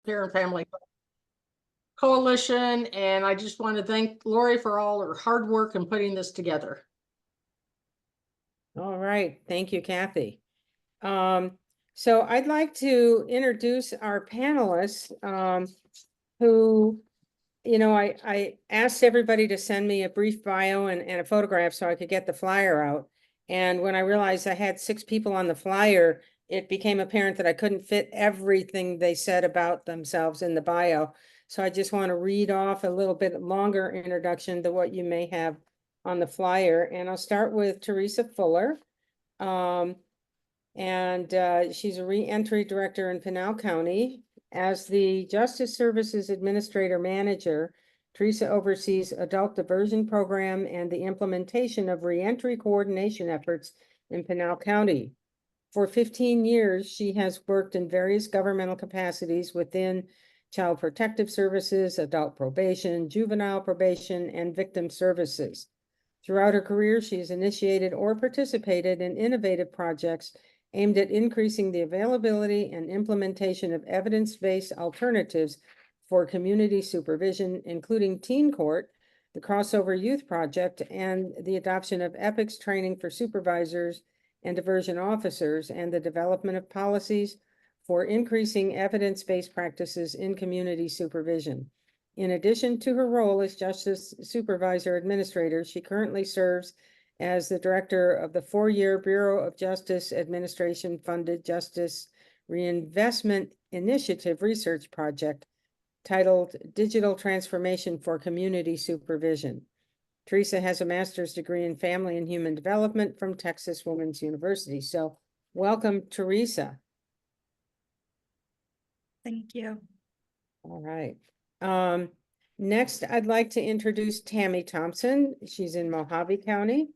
Parent Family Coalition, and I just want to thank Lori for all her hard work in putting this together. All right, thank you, Kathy. So I'd like to introduce our panelists, who, I asked everybody to send me a brief bio and a photograph so I could get the flyer out. And when I realized I had 6 people on the flyer, it became apparent that I couldn't fit everything they said about themselves in the bio. So I just want to read off a little bit longer introduction to what you may have on the flyer. And I'll start with Teresa Fuller. She's a reentry director in Pinal County. As the Justice Services Administrator Manager, Teresa oversees adult diversion program and the implementation of reentry coordination efforts in Pinal County. For 15 years, she has worked in various governmental capacities within Child Protective Services, adult probation, juvenile probation, and victim services. Throughout her career, she has initiated or participated in innovative projects aimed at increasing the availability and implementation of evidence-based alternatives for community supervision, including Teen Court, the Crossover Youth Project, and the adoption of EPICS training for supervisors and diversion officers, and the development of policies for increasing evidence-based practices in community supervision. In addition to her role as Justice Supervisor Administrator, she currently serves as the director of the 4-year Bureau of Justice Administration funded Justice Reinvestment Initiative Research Project titled Digital Transformation for Community Supervision. Teresa has a master's degree in Family and Human Development from Texas Women's University. So welcome, Teresa. Thank you. All right. Next, I'd like to introduce Tammy Thompson. She's in Mojave County.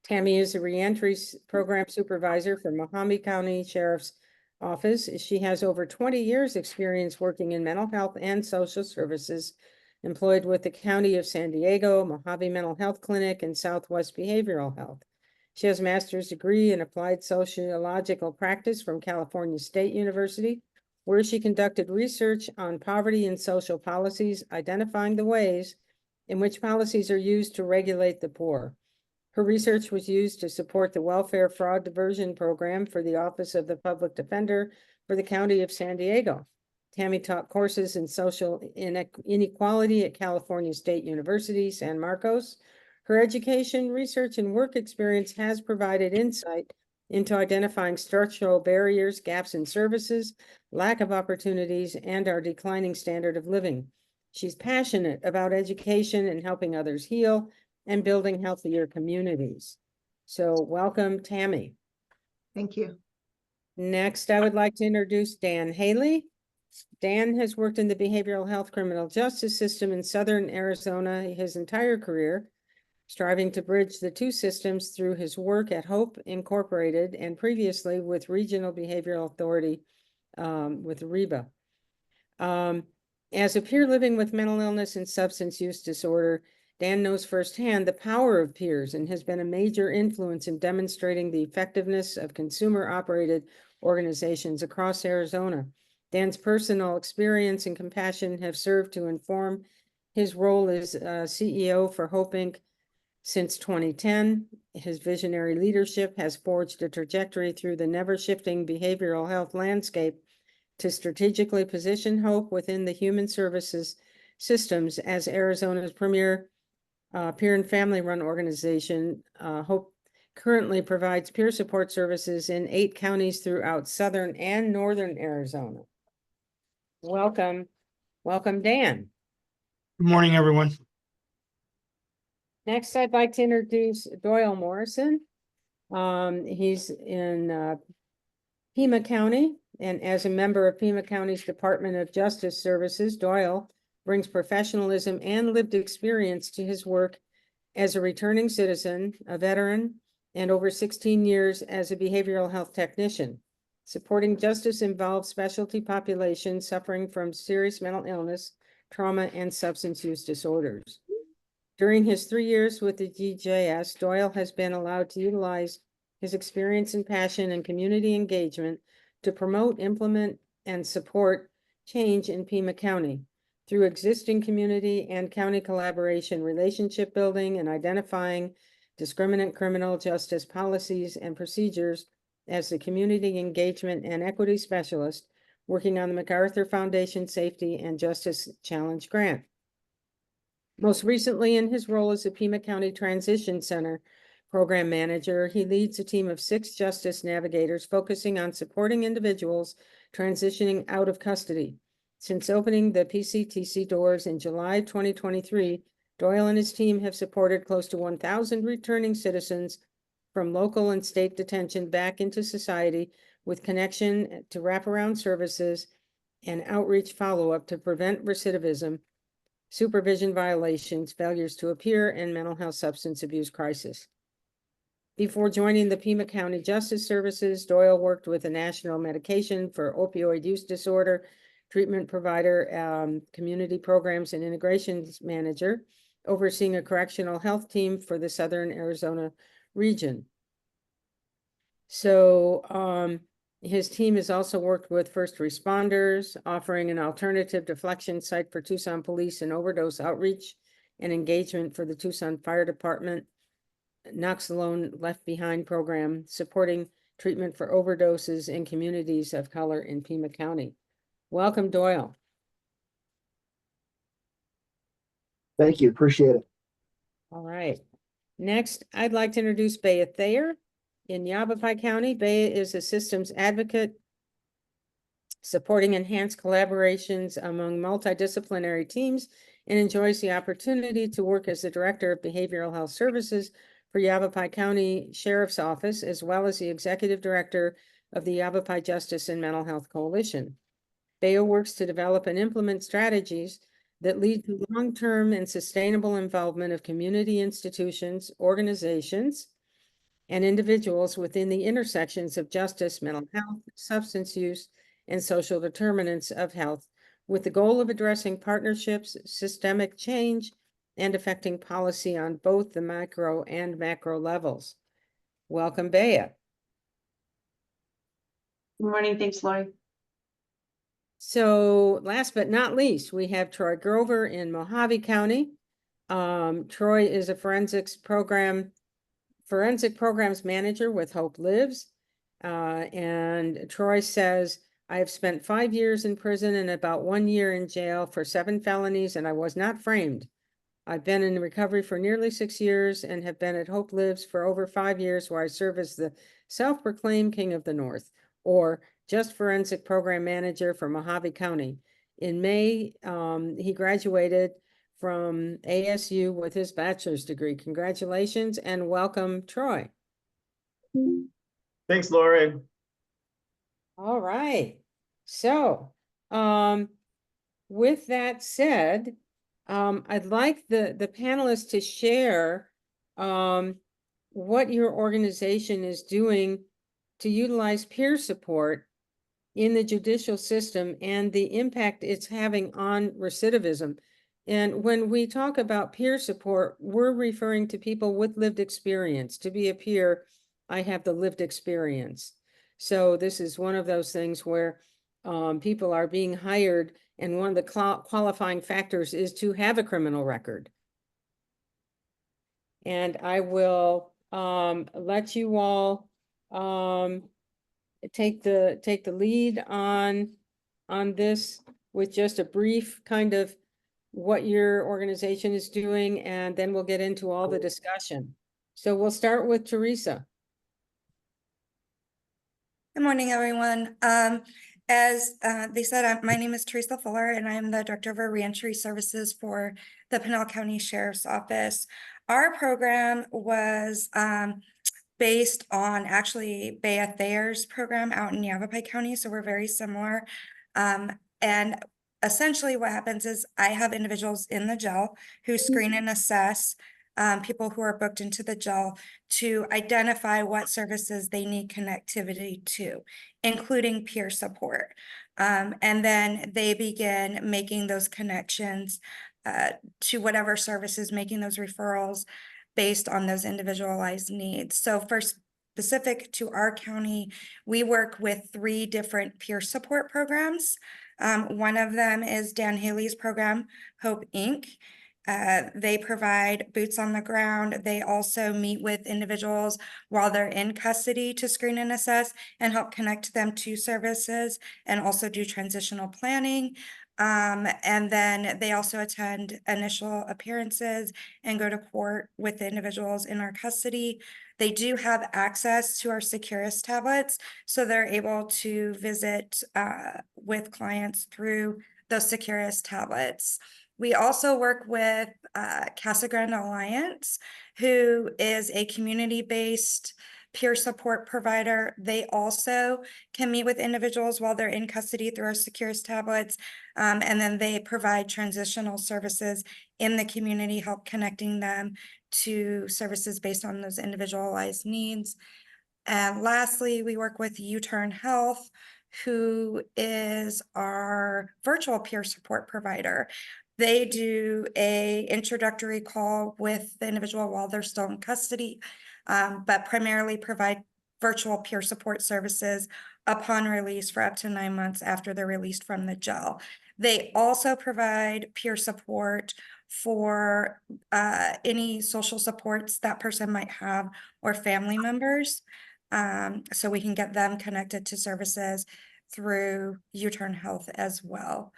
Tammy is a reentry program supervisor for Mojave County Sheriff's Office. She has over 20 years experience working in mental health and social services, employed with the County of San Diego, Mojave Mental Health Clinic, and Southwest Behavioral Health. She has a master's degree in applied sociological practice from California State University, where she conducted research on poverty and social policies, identifying the ways in which policies are used to regulate the poor. Her research was used to support the Welfare Fraud Diversion Program for the Office of the Public Defender for the County of San Diego. Tammy taught courses in social inequality at California State University, San Marcos. Her education, research, and work experience has provided insight into identifying structural barriers, gaps in services, lack of opportunities, and our declining standard of living. She's passionate about education and helping others heal and building healthier communities. So welcome, Tammy. Thank you. Next, I would like to introduce Dan Haley. Dan has worked in the behavioral health criminal justice system in Southern Arizona his entire career, striving to bridge the two systems through his work at Hope Incorporated and previously with Regional Behavioral Authority with REBA. As a peer living with mental illness and substance use disorder, Dan knows firsthand the power of peers and has been a major influence in demonstrating the effectiveness of consumer-operated organizations across Arizona. Dan's personal experience and compassion have served to inform his role as CEO for Hope Inc. Since 2010, his visionary leadership has forged a trajectory through the never-shifting behavioral health landscape to strategically position Hope within the human services systems as Arizona's premier peer and family-run organization. Hope currently provides peer support services in 8 counties throughout southern and northern Arizona. Welcome, Dan. Good morning, everyone. Next, I'd like to introduce Doyle Morrison. He's in Pima County, and as a member of Pima County's Department of Justice Services, Doyle brings professionalism and lived experience to his work as a returning citizen, a veteran, and over 16 years as a behavioral health technician. Supporting justice involves specialty populations suffering from serious mental illness, trauma, and substance use disorders. During his 3 years with the DJS, Doyle has been allowed to utilize his experience and passion in community engagement to promote, implement, and support change in Pima County through existing community and county collaboration, relationship building, and identifying discriminant criminal justice policies and procedures as the community engagement and equity specialist working on the MacArthur Foundation Safety and Justice Challenge Grant. Most recently, in his role as the Pima County Transition Center Program Manager, he leads a team of 6 justice navigators focusing on supporting individuals transitioning out of custody. Since opening the PCTC doors in July 2023, Doyle and his team have supported close to 1,000 returning citizens from local and state detention back into society with connection to wraparound services and outreach follow-up to prevent recidivism, supervision violations, failures to appear, and mental health substance abuse crisis. Before joining the Pima County Justice Services, Doyle worked with a national medication for opioid use disorder treatment provider, community programs and integrations manager, overseeing a correctional health team for the Southern Arizona region. So his team has also worked with first responders, offering an alternative deflection site for Tucson police and overdose outreach and engagement for the Tucson Fire Department, Knox Alone Left Behind program, supporting treatment for overdoses in communities of color in Pima County. Welcome, Doyle. Thank you. Appreciate it. All right. Next, I'd like to introduce Bea Thayer in Yavapai County. Bea is a systems advocate supporting enhanced collaborations among multidisciplinary teams and enjoys the opportunity to work as the Director of Behavioral Health Services for Yavapai County Sheriff's Office, as well as the Executive Director of the Yavapai Justice and Mental Health Coalition. Bea works to develop and implement strategies that lead to long-term and sustainable involvement of community institutions, organizations, and individuals within the intersections of justice, mental health, substance use, and social determinants of health, with the goal of addressing partnerships, systemic change, and affecting policy on both the micro and macro levels. Welcome, Bea. Good morning. Thanks, Lori. So last but not least, we have Troy Grover in Mojave County. Troy is a forensic programs manager with Hope Lives. And Troy says, I have spent 5 years in prison and about 1 year in jail for 7 felonies, and I was not framed. I've been in recovery for nearly 6 years and have been at Hope Lives for over 5 years, where I serve as the self-proclaimed King of the North, or just forensic program manager for Mojave County. In May, he graduated from ASU with his bachelor's degree. Congratulations and welcome, Troy. Thanks, Lori. All right. So, with that said, I'd like the panelists to share what your organization is doing to utilize peer support in the judicial system and the impact it's having on recidivism. And when we talk about peer support, we're referring to people with lived experience. To be a peer, I have the lived experience. So this is one of those things where people are being hired, and one of the qualifying factors is to have a criminal record. And I will let you all take the lead on this with just a brief kind of what your organization is doing, and then we'll get into all the discussion. So we'll start with Teresa. Good morning, everyone. As they said, my name is Teresa Fuller, and I'm the Director of Reentry Services for the Pinal County Sheriff's Office. Our program was based on actually Bea Thayer's program out in Yavapai County, so we're very similar. And essentially what happens is I have individuals in the jail who screen and assess people who are booked into the jail to identify what services they need connectivity to, including peer support. And then they begin making those connections to whatever services, making those referrals based on those individualized needs. So for specific to our county, we work with 3 different peer support programs. One of them is Dan Haley's program, Hope Inc. They provide boots on the ground. They also meet with individuals while they're in custody to screen and assess and help connect them to services, and also do transitional planning. And then they also attend initial appearances and go to court with the individuals in our custody. They do have access to our Securus tablets, so they're able to visit with clients through those Securus tablets. We also work with Casa Grande Alliance, who is a community-based peer support provider. They also can meet with individuals while they're in custody through our Securus tablets. And then they provide transitional services in the community, help connecting them to services based on those individualized needs. And lastly, we work with U-Turn Health, who is our virtual peer support provider. They do a introductory call with the individual while they're still in custody, but primarily provide virtual peer support services upon release for up to 9 months after they're released from the jail. They also provide peer support for any social supports that person might have or family members. So we can get them connected to services through U-Turn Health as well.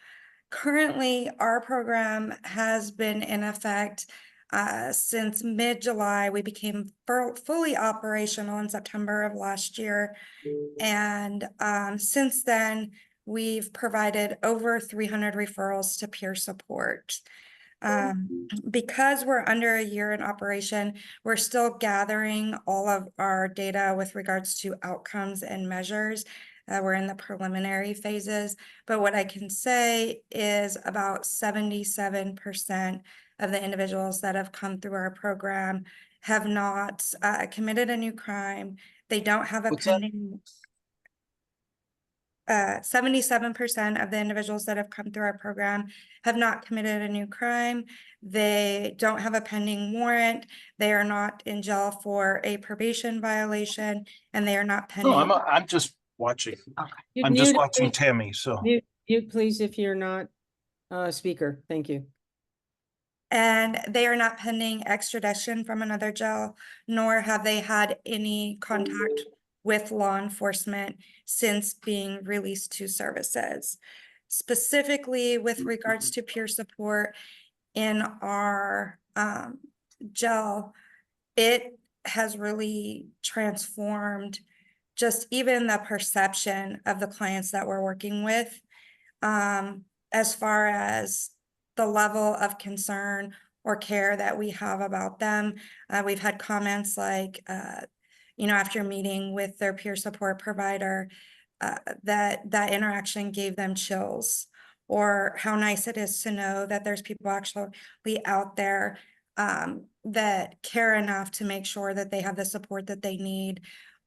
Currently, our program has been in effect since mid-July. We became fully operational in September of last year. And since then, we've provided over 300 referrals to peer support. Because we're under a year in operation, we're still gathering all of our data with regards to outcomes and measures. We're in the preliminary phases, but what I can say is about 77% of the individuals that have come through our program have not committed a new crime. They don't have a pending. 77% of the individuals that have come through our program have not committed a new crime. They don't have a pending warrant. They are not in jail for a probation violation, and they are not pending. No, I'm just watching. You'd I'm just mute, watching please. Tammy, so. Mute, please, if you're not a speaker. Thank you. And they are not pending extradition from another jail, nor have they had any contact with law enforcement since being released to services. Specifically with regards to peer support in our jail, it has really transformed just even the perception of the clients that we're working with, as far as the level of concern or care that we have about them. We've had comments like, after meeting with their peer support provider, that interaction gave them chills, or how nice it is to know that there's people actually out there that care enough to make sure that they have the support that they need.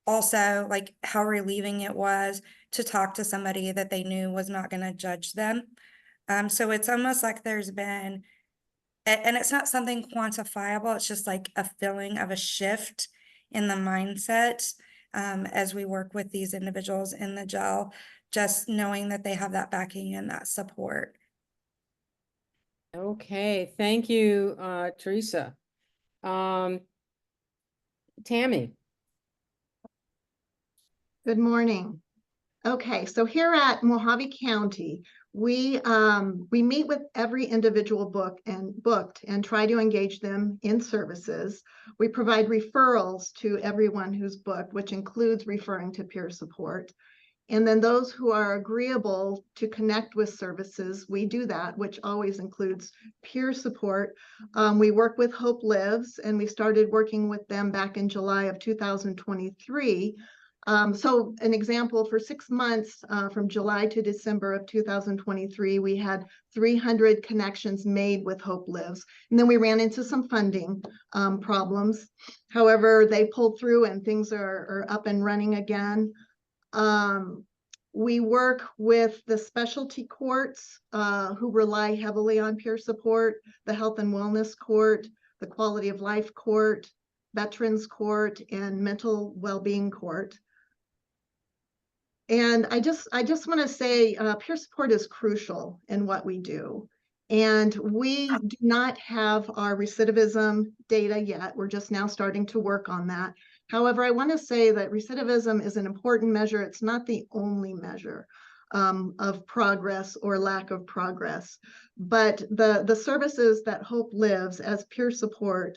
Also, like how relieving it was to talk to somebody that they knew was not going to judge them. So it's almost like there's been, and it's not something quantifiable, it's just like a feeling of a shift in the mindset as we work with these individuals in the jail, just knowing that they have that backing and that support. Okay, thank you, Teresa. Tammy. Good morning. Okay, so here at Mojave County, we meet with every individual booked and try to engage them in services. We provide referrals to everyone who's booked, which includes referring to peer support. And then those who are agreeable to connect with services, we do that, which always includes peer support. We work with Hope Lives, and we started working with them back in July of 2023. So an example, for 6 months, from July to December of 2023, we had 300 connections made with Hope Lives. And then we ran into some funding problems. However, they pulled through and things are up and running again. We work with the specialty courts who rely heavily on peer support, the Health and Wellness Court, the Quality of Life Court, Veterans Court, and Mental Wellbeing Court. And I just want to say peer support is crucial in what we do. And we do not have our recidivism data yet. We're just now starting to work on that. However, I want to say that recidivism is an important measure. It's not the only measure of progress or lack of progress. But the services that Hope Lives as peer support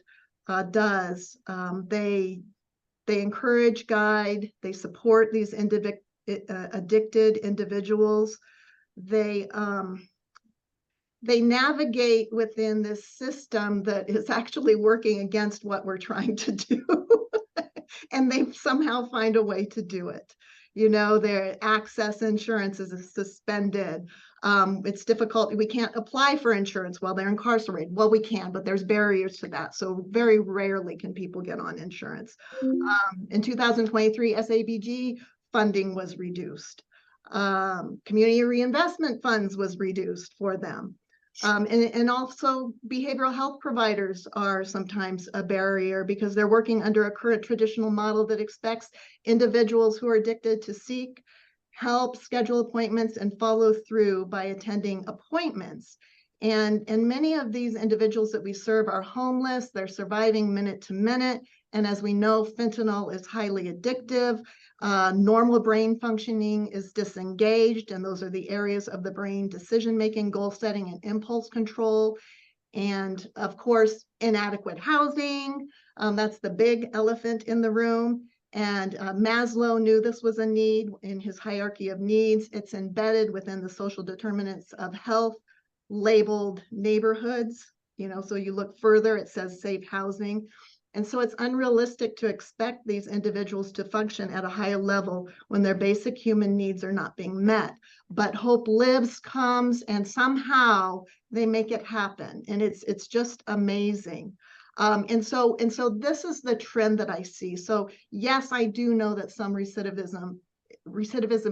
does, they encourage, guide, they support these addicted individuals. They navigate within this system that is actually working against what we're trying to do. And they somehow find a way to do it. You know, their access insurance is suspended. It's difficult. We can't apply for insurance while they're incarcerated. Well, we can, but there's barriers to that. So very rarely can people get on insurance. In 2023, SABG funding was reduced. Community reinvestment funds was reduced for them. And also behavioral health providers are sometimes a barrier because they're working under a current traditional model that expects individuals who are addicted to seek help, schedule appointments, and follow through by attending appointments. And many of these individuals that we serve are homeless, they're surviving minute to minute. And as we know, fentanyl is highly addictive. Normal brain functioning is disengaged, and those are the areas of the brain: decision-making, goal setting, and impulse control. And of course, inadequate housing. That's the big elephant in the room. And Maslow knew this was a need in his hierarchy of needs. It's embedded within the social determinants of health, labeled neighborhoods. You know, so you look further, it says safe housing. And so it's unrealistic to expect these individuals to function at a higher level when their basic human needs are not being met. But Hope Lives comes and somehow they make it happen. And it's just amazing. And so this is the trend that I see. So yes, I do know that some recidivism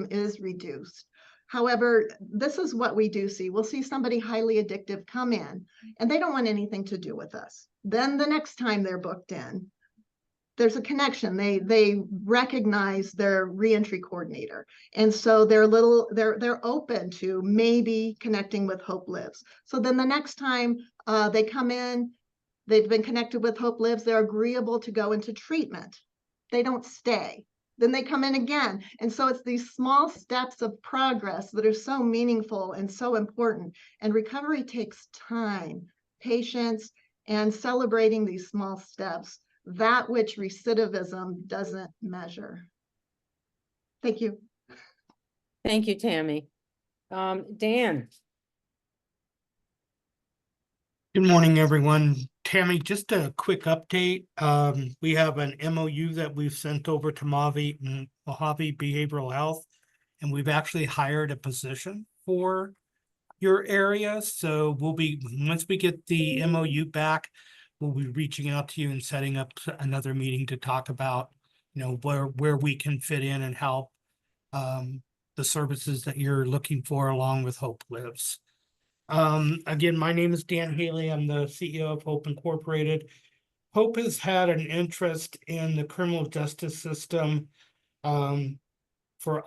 is reduced. However, this is what we do see. We'll see somebody highly addictive come in and they don't want anything to do with us. Then the next time they're booked in, there's a connection. They recognize their reentry coordinator. And so they're open to maybe connecting with Hope Lives. So then the next time they come in, they've been connected with Hope Lives, they're agreeable to go into treatment. They don't stay. Then they come in again. And so it's these small steps of progress that are so meaningful and so important. And recovery takes time, patience, and celebrating these small steps, that which recidivism doesn't measure. Thank you. Thank you, Tammy. Dan. Good morning, everyone. Tammy, just a quick update. We have an MOU that we've sent over to Mojave Behavioral Health, and we've actually hired a position for your area. So once we get the MOU back, we'll be reaching out to you and setting up another meeting to talk about, you know, where we can fit in and help the services that you're looking for, along with Hope Lives. Again, my name is Dan Haley. I'm the CEO of Hope Incorporated. Hope has had an interest in the criminal justice system for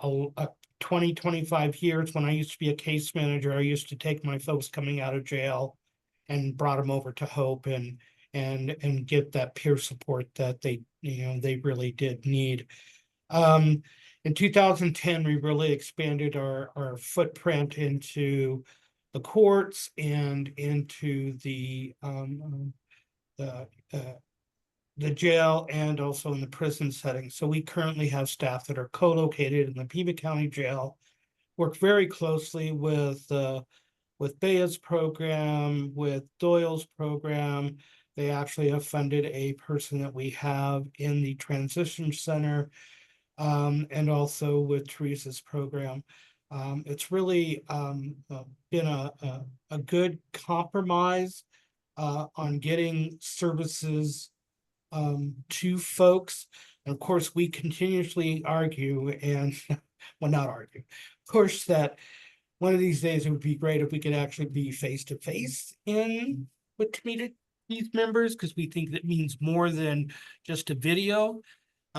25 years. When I used to be a case manager, I used to take my folks coming out of jail and brought them over to Hope and get that peer support that they really did need. In 2010, we really expanded our footprint into the courts and into the jail and also in the prison setting. So we currently have staff that are co-located in the Pima County Jail, work very closely with Bea's program, with Doyle's program. They actually have funded a person that we have in the transition center, and also with Teresa's program. It's really been a good compromise on getting services to folks. And of course, we continuously argue and, well, not argue, of course, that one of these days it would be great if we could actually be face-to-face in with community members, because we think that means more than just a video.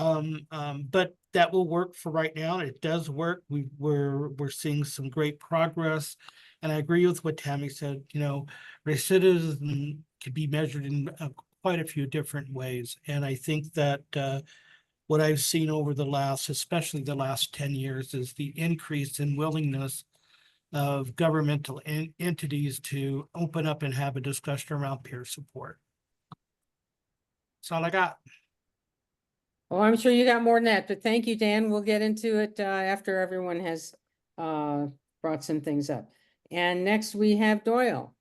But that will work for right now. It does work. We're seeing some great progress. And I agree with what Tammy said, you know, recidivism can be measured in quite a few different ways. And I think that what I've seen over the last, especially the last 10 years, is the increase in willingness of governmental entities to open up and have a discussion around peer support. That's all I got. Well, I'm sure you got more than that, but thank you, Dan. We'll get into it after everyone has brought some things up. And next we have Doyle.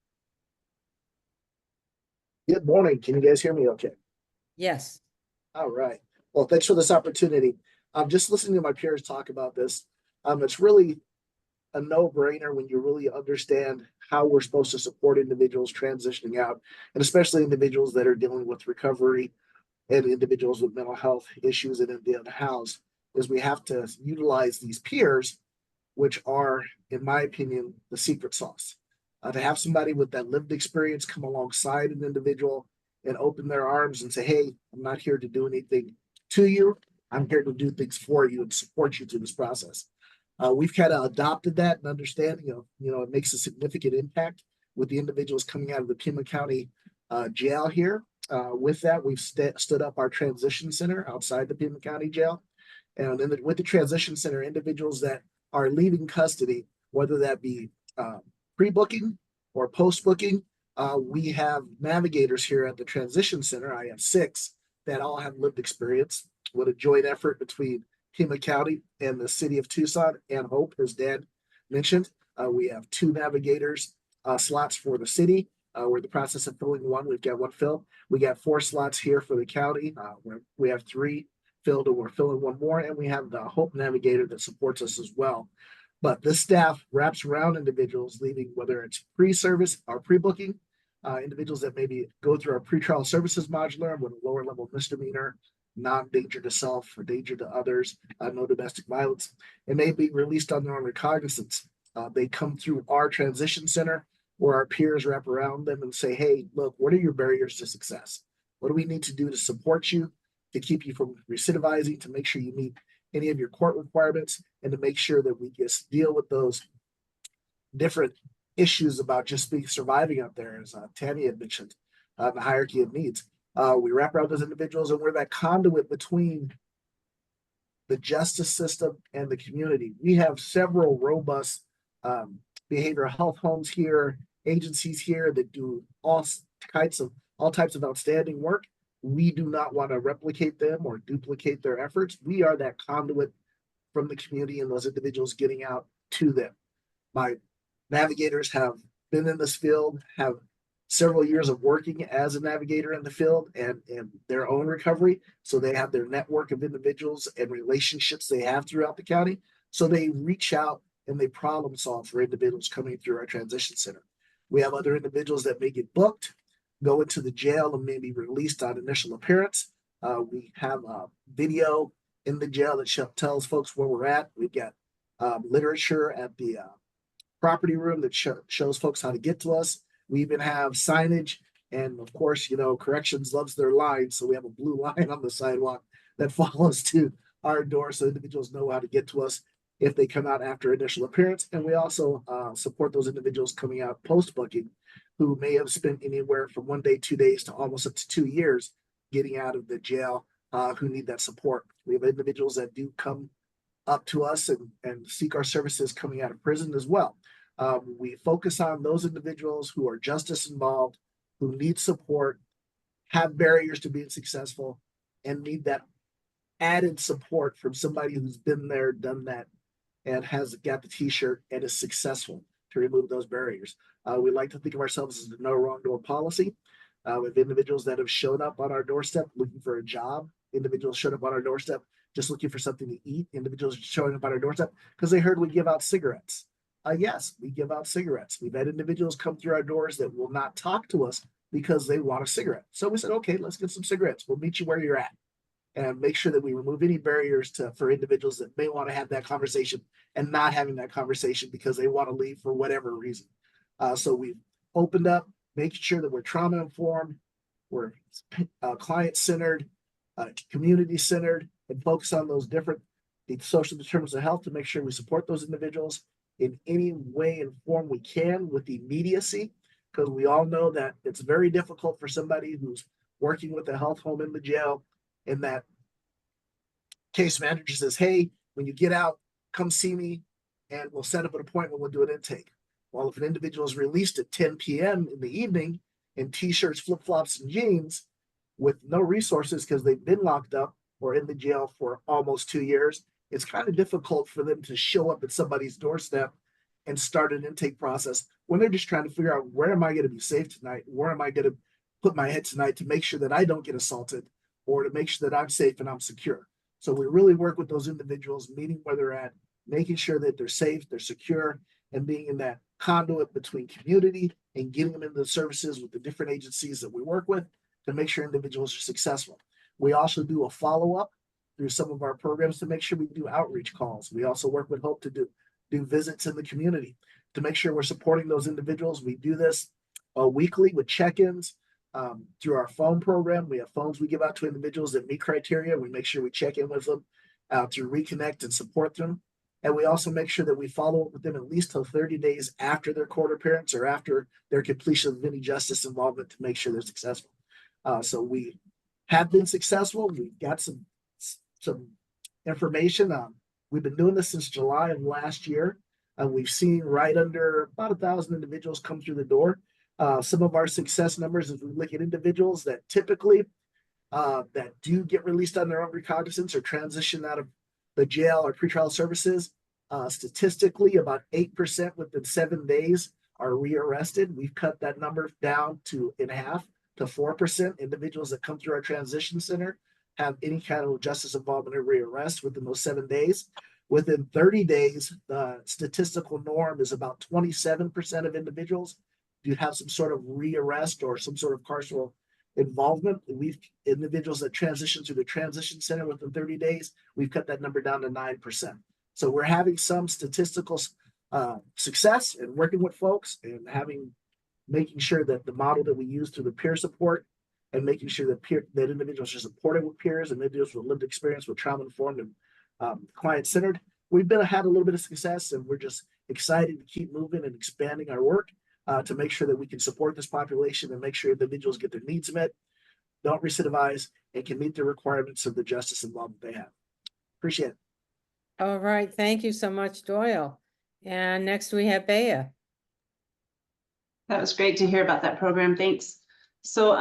Good morning. Can you guys hear me okay? Yes. All right. Well, thanks for this opportunity. I'm just listening to my peers talk about this. It's really a no-brainer when you really understand how we're supposed to support individuals transitioning out, and especially individuals that are dealing with recovery and individuals with mental health issues and in the house, is we have to utilize these peers, which are, in my opinion, the secret sauce. To have somebody with that lived experience come alongside an individual and open their arms and say, hey, I'm not here to do anything to you. I'm here to do things for you and support you through this process. We've kind of adopted that and understanding of, it makes a significant impact with the individuals coming out of the Pima County jail here. With that, we've stood up our transition center outside the Pima County jail. And then with the transition center, individuals that are leaving custody, whether that be pre-booking or post-booking, we have navigators here at the transition center. I have 6 that all have lived experience with a joint effort between Pima County and the city of Tucson and Hope, as Dan mentioned. We have 2 navigators slots for the city. We're in the process of filling 1. We've got 1 filled. We got 4 slots here for the county. We have 3 filled, and we're filling 1 more. And we have the Hope Navigator that supports us as well. But this staff wraps around individuals leaving, whether it's pre-service or pre-booking, individuals that maybe go through our pretrial services modular with a lower level misdemeanor, non-danger to self or danger to others, no domestic violence, and may be released on their own recognizance. They come through our transition center where our peers wrap around them and say, hey, look, what are your barriers to success? What do we need to do to support you, to keep you from recidivizing, to make sure you meet any of your court requirements, and to make sure that we just deal with those different issues about just being surviving out there, as Tammy had mentioned, the hierarchy of needs. We wrap around those individuals, and we're that conduit between the justice system and the community. We have several robust behavioral health homes here, agencies here that do all types of outstanding work. We do not want to replicate them or duplicate their efforts. We are that conduit from the community and those individuals getting out to them. My navigators have been in this field, have several years of working as a navigator in the field and their own recovery. So they have their network of individuals and relationships they have throughout the county. So they reach out and they problem solve for individuals coming through our transition center. We have other individuals that may get booked, go into the jail, and may be released on initial appearance. We have a video in the jail that tells folks where we're at. We've got literature at the property room that shows folks how to get to us. We even have signage, and of course, corrections loves their lines, so we have a blue line on the sidewalk that follows to our door, so individuals know how to get to us if they come out after initial appearance. And we also support those individuals coming out post-booking who may have spent anywhere from 1 day, 2 days to almost up to 2 years getting out of the jail, who need that support. We have individuals that do come up to us and seek our services coming out of prison as well. We focus on those individuals who are justice involved, who need support, have barriers to being successful, and need that added support from somebody who's been there, done that, and has got the t-shirt and is successful to remove those barriers. We like to think of ourselves as the no wrong door policy. With individuals that have shown up on our doorstep looking for a job, individuals showed up on our doorstep just looking for something to eat, individuals showing up on our doorstep because they heard we give out cigarettes. Yes, we give out cigarettes. We've had individuals come through our doors that will not talk to us because they want a cigarette. So we said, okay, let's get some cigarettes. We'll meet you where you're at and make sure that we remove any barriers for individuals that may want to have that conversation and not having that conversation because they want to leave for whatever reason. So we've opened up, making sure that we're trauma informed, we're client centered, community centered, and focus on those different the social determinants of health to make sure we support those individuals in any way and form we can with immediacy, because we all know that it's very difficult for somebody who's working with a health home in the jail, and that case manager says, hey, when you get out, come see me and we'll set up an appointment, we'll do an intake. Well, if an individual is released at 10 p.m. in the evening in t-shirts, flip-flops, and jeans with no resources because they've been locked up or in the jail for almost 2 years, it's kind of difficult for them to show up at somebody's doorstep and start an intake process when they're just trying to figure out, where am I going to be safe tonight? Where am I going to put my head tonight to make sure that I don't get assaulted, or to make sure that I'm safe and I'm secure? So we really work with those individuals, meeting where they're at, making sure that they're safe, they're secure, and being in that conduit between community and getting them into the services with the different agencies that we work with to make sure individuals are successful. We also do a follow-up through some of our programs to make sure we do outreach calls. We also work with Hope to do visits in the community to make sure we're supporting those individuals. We do this weekly with check-ins through our phone program. We have phones we give out to individuals that meet criteria. We make sure we check in with them to reconnect and support them. And we also make sure that we follow up with them at least till 30 days after their court appearance or after their completion of any justice involvement to make sure they're successful. So we have been successful. We've got some information. We've been doing this since July of last year. We've seen right under about 1,000 individuals come through the door. Some of our success numbers, if we look at individuals that typically that do get released on their own recognizance or transition out of the jail or pretrial services, statistically about 8% within 7 days are rearrested. We've cut that number down to in half to 4%. Individuals that come through our transition center have any kind of justice involvement or rearrest within those 7 days. Within 30 days, the statistical norm is about 27% of individuals do have some sort of rearrest or some sort of carceral involvement. We've individuals that transition through the transition center within 30 days, we've cut that number down to 9%. So we're having some statistical success in working with folks and making sure that the model that we use through the peer support and making sure that individuals are supported with peers and individuals with lived experience with trauma-informed and client-centered. We've had a little bit of success, and we're just excited to keep moving and expanding our work to make sure that we can support this population and make sure individuals get their needs met, don't recidivize, and can meet the requirements of the justice involvement they have. Appreciate it. All right, thank you so much, Doyle. And next we have Bea. That was great to hear about that program. Thanks. So,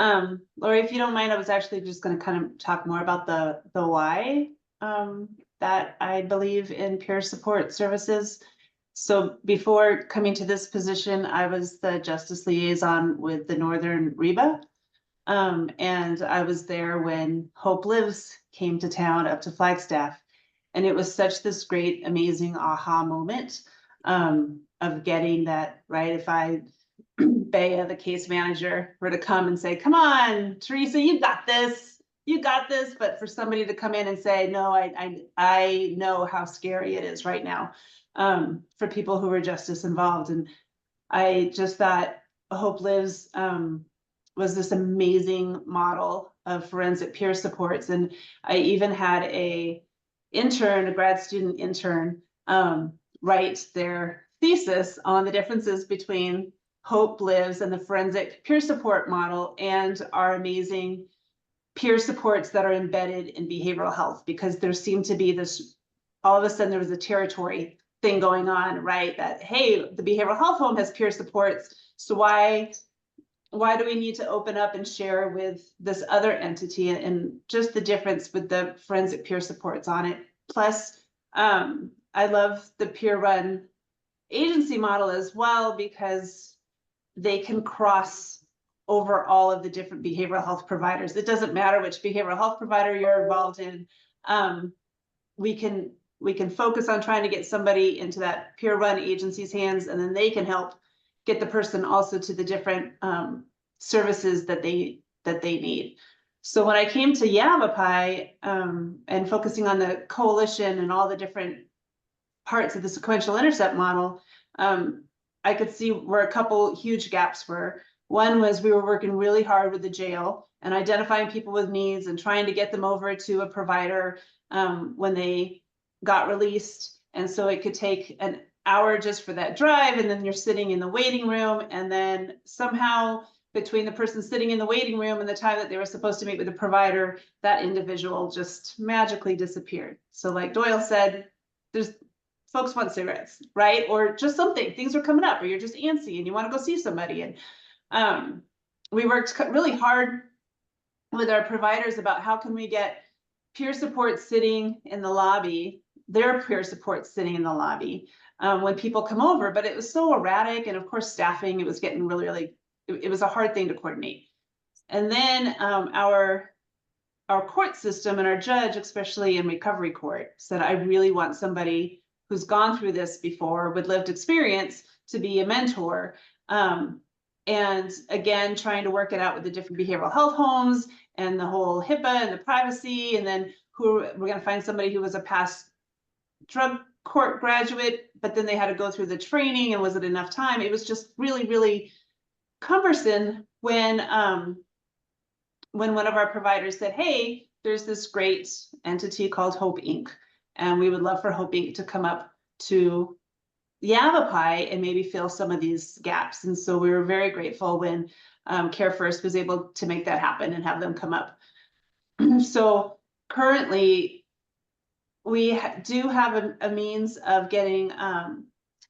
Lori, if you don't mind, I was actually just going to kind of talk more about the why that I believe in peer support services. So before coming to this position, I was the justice liaison with the Northern REBA. And I was there when Hope Lives came to town up to Flagstaff. And it was such this great, amazing aha moment of getting that, right? If Bea, the case manager, were to come and say, come on, Teresa, you got this. But for somebody to come in and say, no, I know how scary it is right now for people who are justice involved. And I just thought Hope Lives was this amazing model of forensic peer supports. And I even had a grad student intern, write their thesis on the differences between Hope Lives and the forensic peer support model and our amazing peer supports that are embedded in behavioral health, because there seemed to be this, all of a sudden there was a territory thing going on, right? That, hey, the behavioral health home has peer supports, so why do we need to open up and share with this other entity? And just the difference with the forensic peer supports on it. Plus, I love the peer run agency model as well, because they can cross over all of the different behavioral health providers. It doesn't matter which behavioral health provider you're involved in. We can focus on trying to get somebody into that peer run agency's hands, and then they can help get the person also to the different services that they need. So when I came to Yavapai and focusing on the coalition and all the different parts of the sequential intercept model, I could see where a couple huge gaps were. One was we were working really hard with the jail and identifying people with needs and trying to get them over to a provider when they got released. And so it could take an hour just for that drive, and then you're sitting in the waiting room, and then somehow between the person sitting in the waiting room and the time that they were supposed to meet with the provider, that individual just magically disappeared. So like Doyle said, there's folks want cigarettes, right? Or just something, things are coming up, or you're just antsy and you want to go see somebody. And we worked really hard with our providers about how can we get peer support sitting in the lobby, their peer support sitting in the lobby when people come over. But it was so erratic, and of course staffing, it was getting really, it was a hard thing to coordinate. And then our court system and our judge, especially in recovery court, said, I really want somebody who's gone through this before with lived experience to be a mentor. And again, trying to work it out with the different behavioral health homes and the whole HIPAA and the privacy. And then we're going to find somebody who was a past drug court graduate, but then they had to go through the training, and was it enough time? It was just really, really cumbersome when one of our providers said, hey, there's this great entity called Hope Inc. And we would love for Hope Inc. to come up to Yavapai and maybe fill some of these gaps. And so we were very grateful when Care First was able to make that happen and have them come up. So currently, we do have a means of getting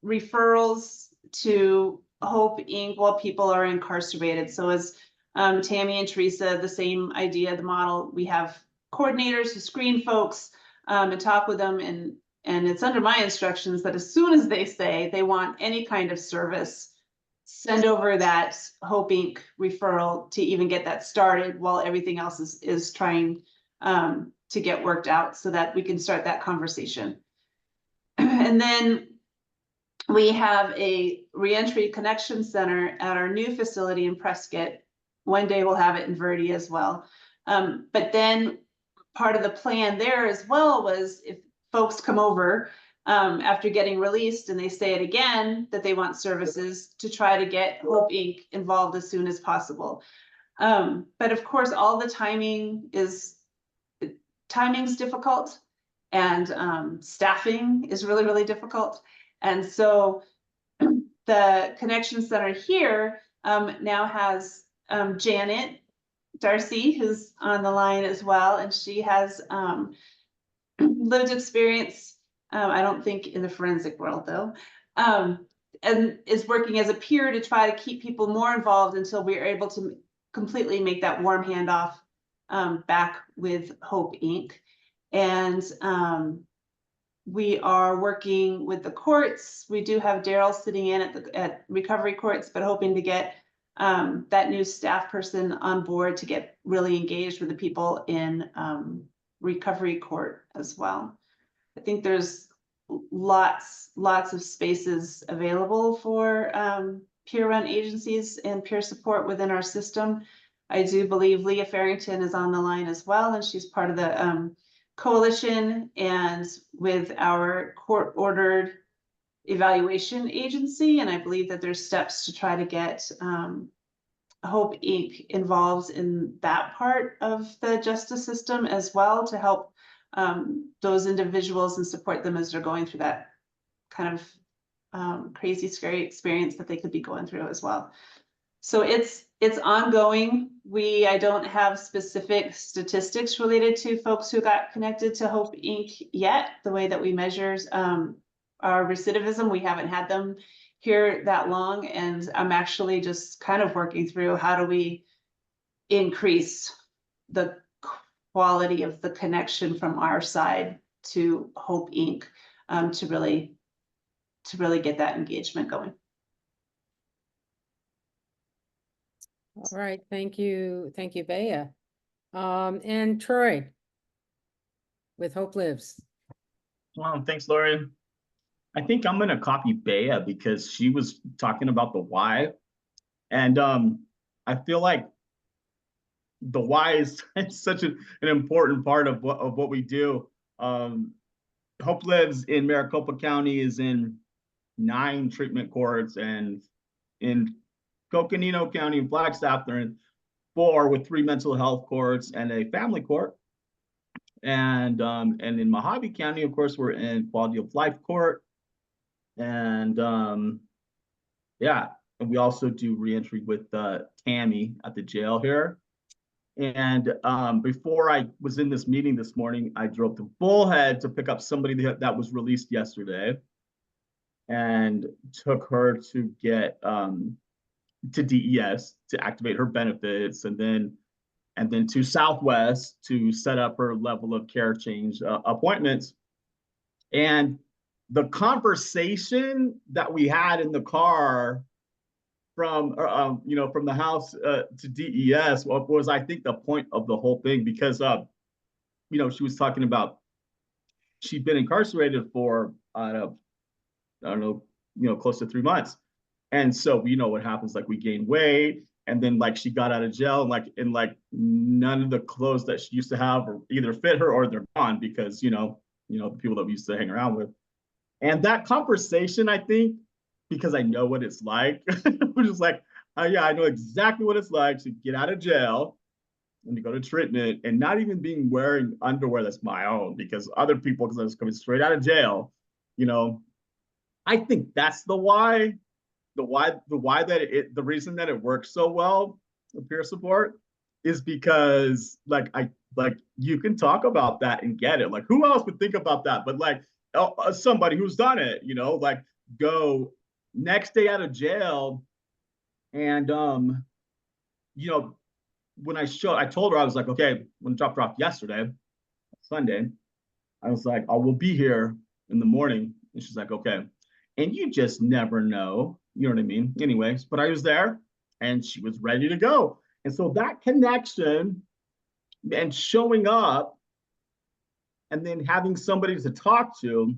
referrals to Hope Inc. while people are incarcerated. So as Tammy and Teresa, the same idea, the model, we have coordinators who screen folks and talk with them, and it's under my instructions that as soon as they say they want any kind of service, send over that Hope Inc. referral to even get that started while everything else is trying to get worked out, so that we can start that conversation. And then we have a reentry connection center at our new facility in Prescott. One day we'll have it in Verde as well. But then part of the plan there as well was, if folks come over after getting released and they say it again, that they want services, to try to get Hope Inc. involved as soon as possible. But of course, all the timing's difficult, and staffing is really, really difficult. And so the connection center here now has Janet Darcy, who's on the line as well, and she has lived experience, I don't think in the forensic world though, and is working as a peer to try to keep people more involved until we are able to completely make that warm handoff back with Hope Inc. And we are working with the courts. We do have Daryl sitting in at recovery courts, but hoping to get that new staff person on board to get really engaged with the people in recovery court as well. I think there's lots of spaces available for peer-run agencies and peer support within our system. I do believe Leah Farrington is on the line as well, and she's part of the coalition and with our court-ordered evaluation agency. And I believe that there's steps to try to get Hope Inc. involved in that part of the justice system as well, to help those individuals and support them as they're going through that kind of crazy, scary experience that they could be going through as well. So it's ongoing. I don't have specific statistics related to folks who got connected to Hope Inc. yet. The way that we measure our recidivism, we haven't had them here that long, and I'm actually just kind of working through how do we increase the quality of the connection from our side to Hope Inc. To really get that engagement going. All right, thank you, Bea. And Troy with Hope Lives. Thanks, Lori. I think I'm gonna copy Bea because she was talking about the why, and I feel like the why is such an important part of what we do. Hope Lives in Maricopa County is in 9 treatment courts, and in Coconino County and Flagstaff, they're in 4 with 3 mental health courts and a family court. And in Mojave County, of course, we're in quality of life court. And yeah, and we also do reentry with Tammy at the jail here. And before I was in this meeting this morning, I drove to Bullhead to pick up somebody that was released yesterday, and took her to get to DES to activate her benefits, and then to Southwest to set up her level of care change appointments. And the conversation that we had in the car from from the house to DES was, I think, the point of the whole thing, because she was talking about she'd been incarcerated for I don't know, close to 3 months. And so what happens, like we gain weight, and then like she got out of jail, and none of the clothes that she used to have or either fit her or they're gone, because the people that we used to hang around with. And that conversation, I think, because I know what it's like, which is like, oh yeah, I know exactly what it's like to get out of jail and to go to treatment and not even being wearing underwear that's my own, because other people, because I was coming straight out of jail, I think that's the why. The reason that it works so well, the peer support, is because you can talk about that and get it. Like, who else would think about that? But somebody who's done it, go next day out of jail. And when I told her, I was like, okay, when I dropped her off yesterday, Sunday, I was like, I will be here in the morning. And she's like, okay. And you just never know, you know what I mean? Anyways, but I was there and she was ready to go. And so that connection and showing up and then having somebody to talk to,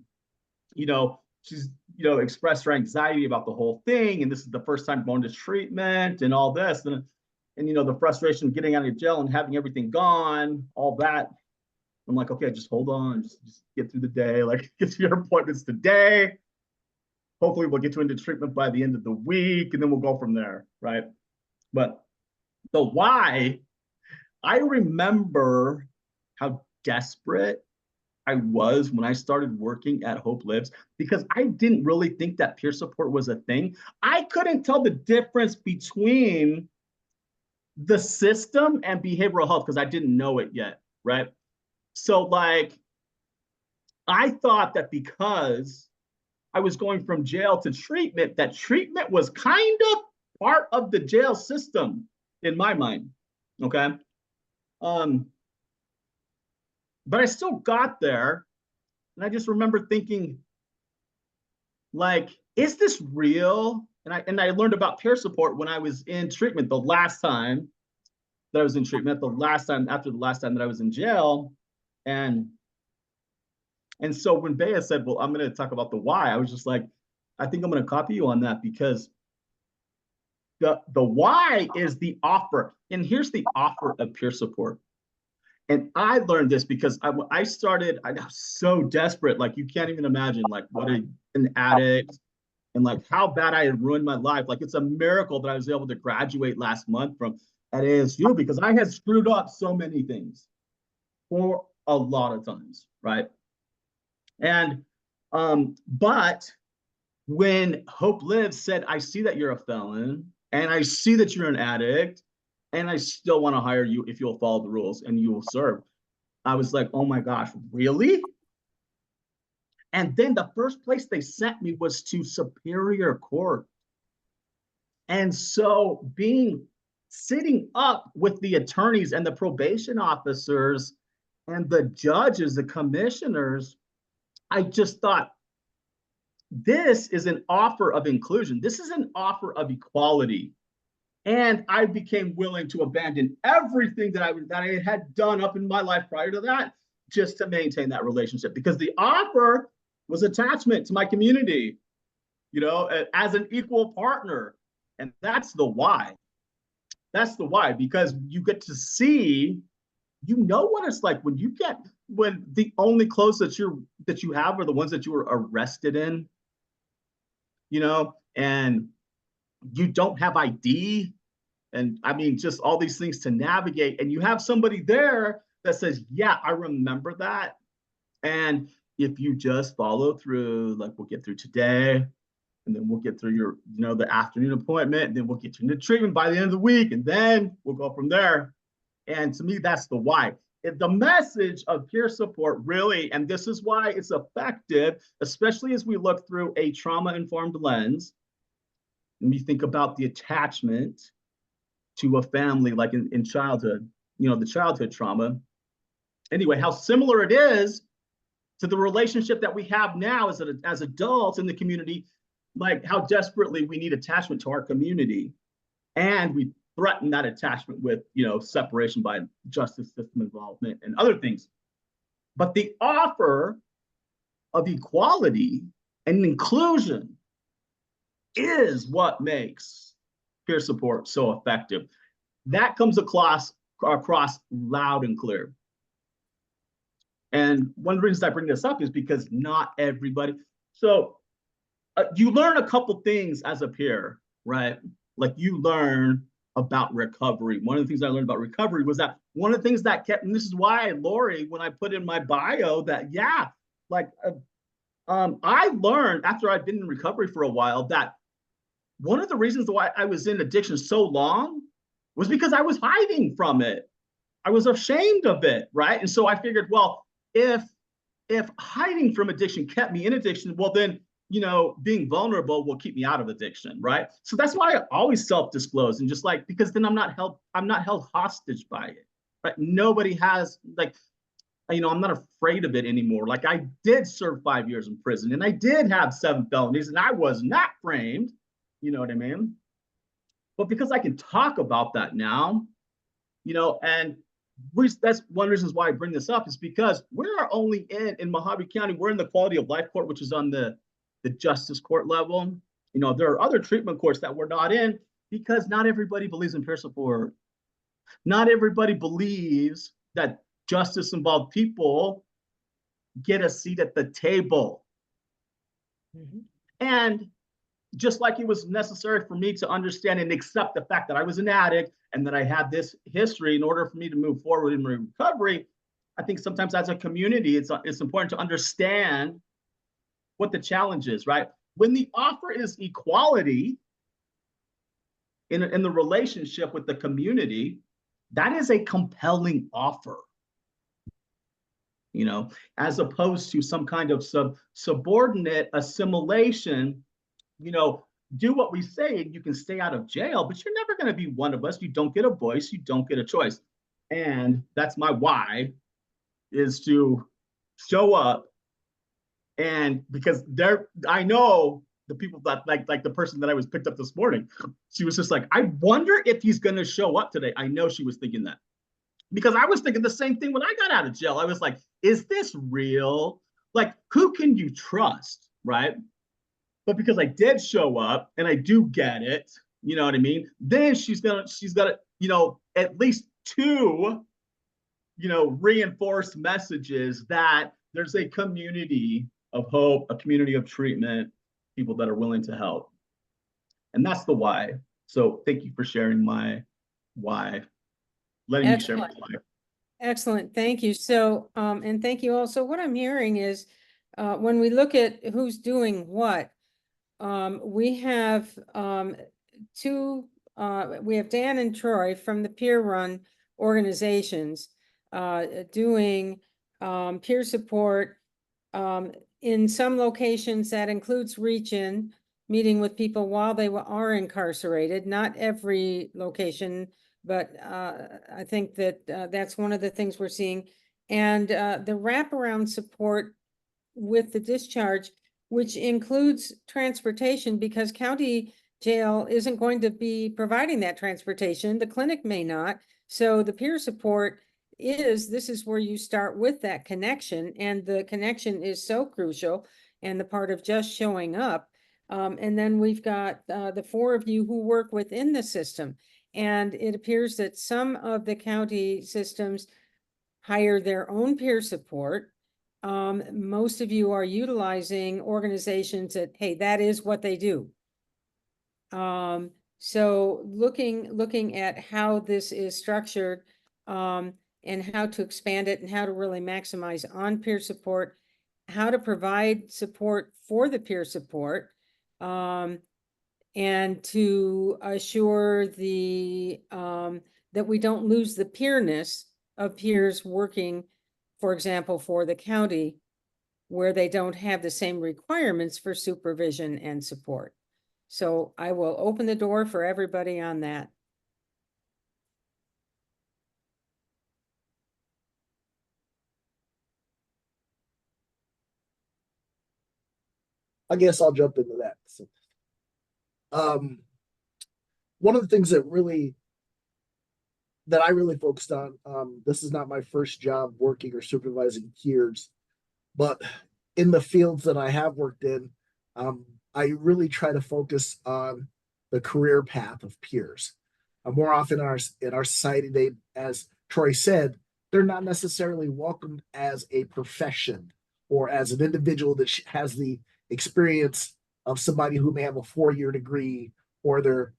she's, expressed her anxiety about the whole thing. And this is the first time going to treatment and all this. And the frustration of getting out of jail and having everything gone, all that. I'm like, okay, just hold on, just get through the day, like get to your appointments today. Hopefully we'll get you into treatment by the end of the week, and then we'll go from there, right? But the why, I remember how desperate I was when I started working at Hope Lives, because I didn't really think that peer support was a thing. I couldn't tell the difference between the system and behavioral health because I didn't know it yet, right? So I thought that because I was going from jail to treatment, that treatment was kind of part of the jail system in my mind, okay? But I still got there, and I just remember thinking, is this real? And I learned about peer support when I was in treatment the last time that I was in treatment, after the last time that I was in jail. And so when Bea said, well, I'm going to talk about the why, I was just like, I think I'm going to copy you on that, because the why is the offer. And here's the offer of peer support. And I learned this because I was so desperate. Like, you can't even imagine what an addict and how bad I had ruined my life. Like, it's a miracle that I was able to graduate last month at ASU, because I had screwed up so many things for a lot of times, right? And but when Hope Lives said, I see that you're a felon and I see that you're an addict, and I still want to hire you if you'll follow the rules and you will serve, I was like, oh my gosh, really? And then the first place they sent me was to Superior Court. And so sitting up with the attorneys and the probation officers and the judges, the commissioners, I just thought, this is an offer of inclusion. This is an offer of equality. And I became willing to abandon everything that I had done up in my life prior to that, just to maintain that relationship, because the offer was attachment to my community, as an equal partner. And that's the why. That's the why, because you get to see, what it's like when the only clothes that you have are the ones that you were arrested in, and you don't have ID. And I mean, just all these things to navigate. And you have somebody there that says, yeah, I remember that. And if you just follow through, like we'll get through today, and then we'll get through your, the afternoon appointment, and then we'll get you into treatment by the end of the week, and then we'll go from there. And to me, that's the why. The message of peer support really, and this is why it's effective, especially as we look through a trauma-informed lens, and we think about the attachment to a family, like in childhood, the childhood trauma. Anyway, how similar it is to the relationship that we have now as adults in the community, like how desperately we need attachment to our community. And we threaten that attachment with, separation by justice system involvement and other things. But the offer of equality and inclusion is what makes peer support so effective. That comes across loud and clear. And one of the reasons I bring this up is because not everybody. So you learn a couple things as a peer, right? Like you learn about recovery. One of the things I learned about recovery was that one of the things that kept, and this is why, Lori, when I put in my bio that, I learned after I'd been in recovery for a while that one of the reasons why I was in addiction so long was because I was hiding from it. I was ashamed of it, right? And so I figured, well, if hiding from addiction kept me in addiction, well then, being vulnerable will keep me out of addiction, right? So that's why I always self-disclose, and just because then I'm not held hostage by it, right? Nobody has I'm not afraid of it anymore. Like I did serve 5 years in prison, and I did have 7 felonies, and I was not framed, you know what I mean? But because I can talk about that now, and that's one of the reasons why I bring this up, is because we're only in Mojave County, we're in the quality of life court, which is on the justice court level. There are other treatment courts that we're not in because not everybody believes in peer support. Not everybody believes that justice involved people get a seat at the table. Mm-hmm. And just like it was necessary for me to understand and accept the fact that I was an addict and that I had this history in order for me to move forward in my recovery, I think sometimes as a community, it's important to understand what the challenge is, right? When the offer is equality in the relationship with the community, that is a compelling offer, as opposed to some kind of subordinate assimilation. Do what we say and you can stay out of jail, but you're never going to be one of us. You don't get a voice, you don't get a choice. And that's my why, is to show up. And because I know the people that like the person that I was picked up this morning, she was just like, I wonder if he's going to show up today. I know she was thinking that, because I was thinking the same thing when I got out of jail. I was like, is this real? Like, who can you trust, right? But because I did show up and I do get it, you know what I mean? Then she's got at least 2, reinforced messages that there's a community of hope, a community of treatment, people that are willing to help. And that's the why. So thank you for sharing my why, letting me share my why. Excellent, thank you. So, and thank you also. What I'm hearing is, when we look at who's doing what, we have we have Dan and Troy from the peer-run organizations doing peer support. In some locations that includes reach-in, meeting with people while they are incarcerated. Not every location, but I think that that's one of the things we're seeing. And the wraparound support with the discharge, which includes transportation, because county jail isn't going to be providing that transportation. The clinic may not. So the peer support this is where you start with that connection, and the connection is so crucial, and the part of just showing up. And then we've got the 4 of you who work within the system. And it appears that some of the county systems hire their own peer support. Most of you are utilizing organizations that, hey, that is what they do. So looking at how this is structured, and how to expand it and how to really maximize on peer support, how to provide support for the peer support, and to assure that we don't lose the peerness of peers working, for example, for the county, where they don't have the same requirements for supervision and support. So I will open the door for everybody on that. I guess I'll jump into that. So, one of the things that I really focused on, this is not my first job working or supervising peers, but in the fields that I have worked in, I really try to focus on the career path of peers. More often in our society, they, as Troy said, they're not necessarily welcomed as a profession or as an individual that has the experience of somebody who may have a 4-year degree or their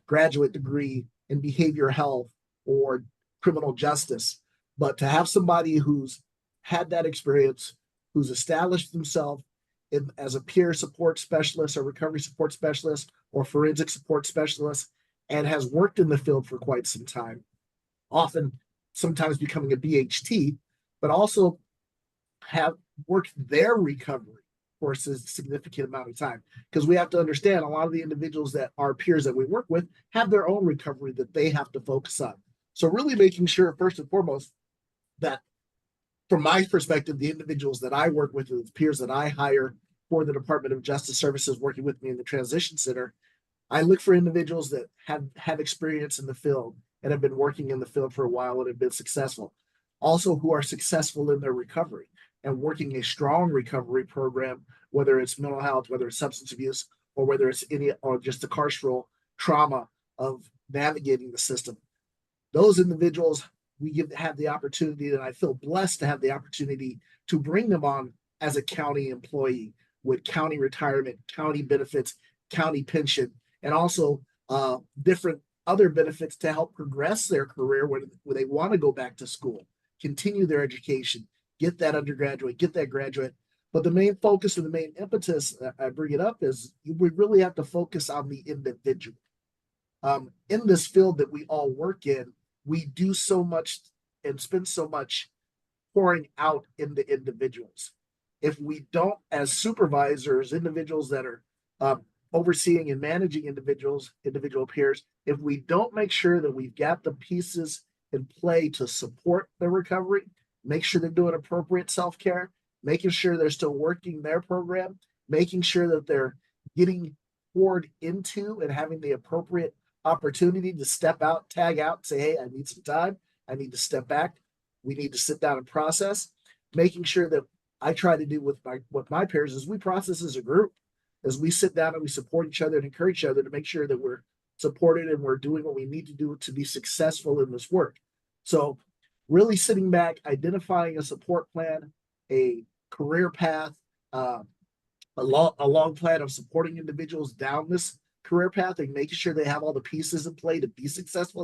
graduate degree in behavioral health or criminal justice. But to have somebody who's had that experience, who's established themselves as a peer support specialist or recovery support specialist or forensic support specialist and has worked in the field for quite some time, often sometimes becoming a BHT, but also have worked their recovery for a significant amount of time. Because we have to understand a lot of the individuals that are peers that we work with have their own recovery that they have to focus on. So really making sure, first and foremost, that from my perspective, the individuals that I work with, the peers that I hire for the Department of Justice Services working with me in the transition center, I look for individuals that have experience in the field and have been working in the field for a while and have been successful. Also, who are successful in their recovery and working a strong recovery program, whether it's mental health, whether it's substance abuse, or whether it's any or just the carceral trauma of navigating the system. Those individuals have the opportunity, and I feel blessed to have the opportunity to bring them on as a county employee with county retirement, county benefits, county pension, and also different other benefits to help progress their career when they want to go back to school, continue their education, get that undergraduate, get that graduate. But the main focus and the main impetus I bring it up is we really have to focus on the individual. In this field that we all work in, we do so much and spend so much pouring out in the individuals. If we don't, as supervisors, individuals that are overseeing and managing individual peers, if we don't make sure that we've got the pieces in play to support their recovery, make sure they're doing appropriate self-care, making sure they're still working their program, making sure that they're getting poured into and having the appropriate opportunity to step out, tag out, say, hey, I need some time. I need to step back. We need to sit down and process, making sure that I try to do with my peers is we process as a group, as we sit down and we support each other and encourage each other to make sure that we're supported and we're doing what we need to do to be successful in this work. So really sitting back, identifying a support plan, a career path, a long plan of supporting individuals down this career path and making sure they have all the pieces in play to be successful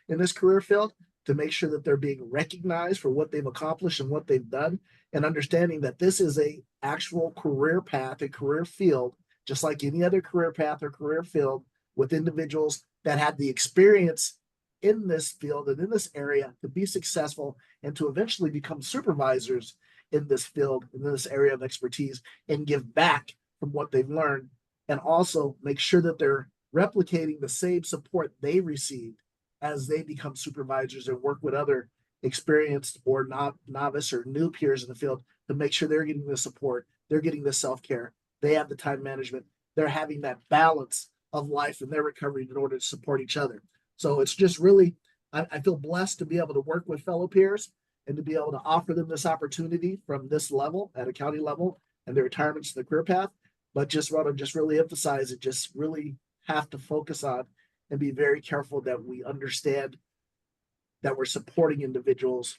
in this career field, to make sure that they're being recognized for what they've accomplished and what they've done, and understanding that this is a actual career path, a career field, just like any other career path or career field, with individuals that had the experience in this field and in this area to be successful and to eventually become supervisors in this field, in this area of expertise, and give back from what they've learned, and also make sure that they're replicating the same support they received as they become supervisors and work with other experienced or novice or new peers in the field to make sure they're getting the support, they're getting the self-care, they have the time management, they're having that balance of life and their recovery in order to support each other. So it's just really, I feel blessed to be able to work with fellow peers and to be able to offer them this opportunity from this level at a county level and their retirements to the career path. But just want to just really emphasize it, just really have to focus on and be very careful that we understand that we're supporting individuals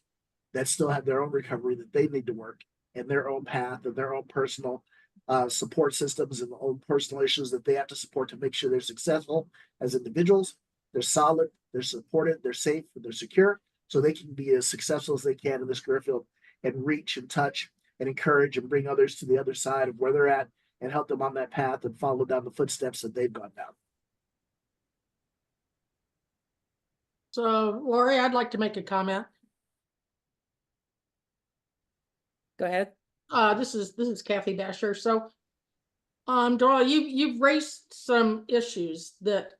that still have their own recovery that they need to work and their own path and their own personal support systems and their own personal issues that they have to support to make sure they're successful as individuals. They're solid, they're supported, they're safe, and they're secure, so they can be as successful as they can in this career field and reach and touch and encourage and bring others to the other side of where they're at and help them on that path and follow down the footsteps that they've gone down. So Lori, I'd like to make a comment. Go ahead. This is Kathy Dasher. So, Doyle, you've raised some issues that,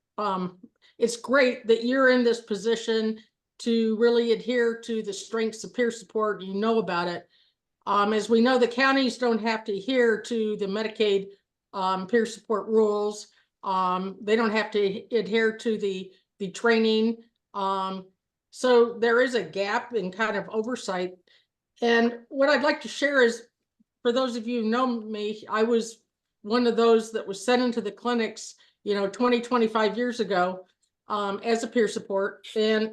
it's great that you're in this position to really adhere to the strengths of peer support. You know about it. As we know, the counties don't have to adhere to the Medicaid, peer support rules. They don't have to adhere to the training. So there is a gap in kind of oversight. And what I'd like to share is, for those of you who know me, I was one of those that was sent into the clinics, 20, 25 years ago, as a peer support. And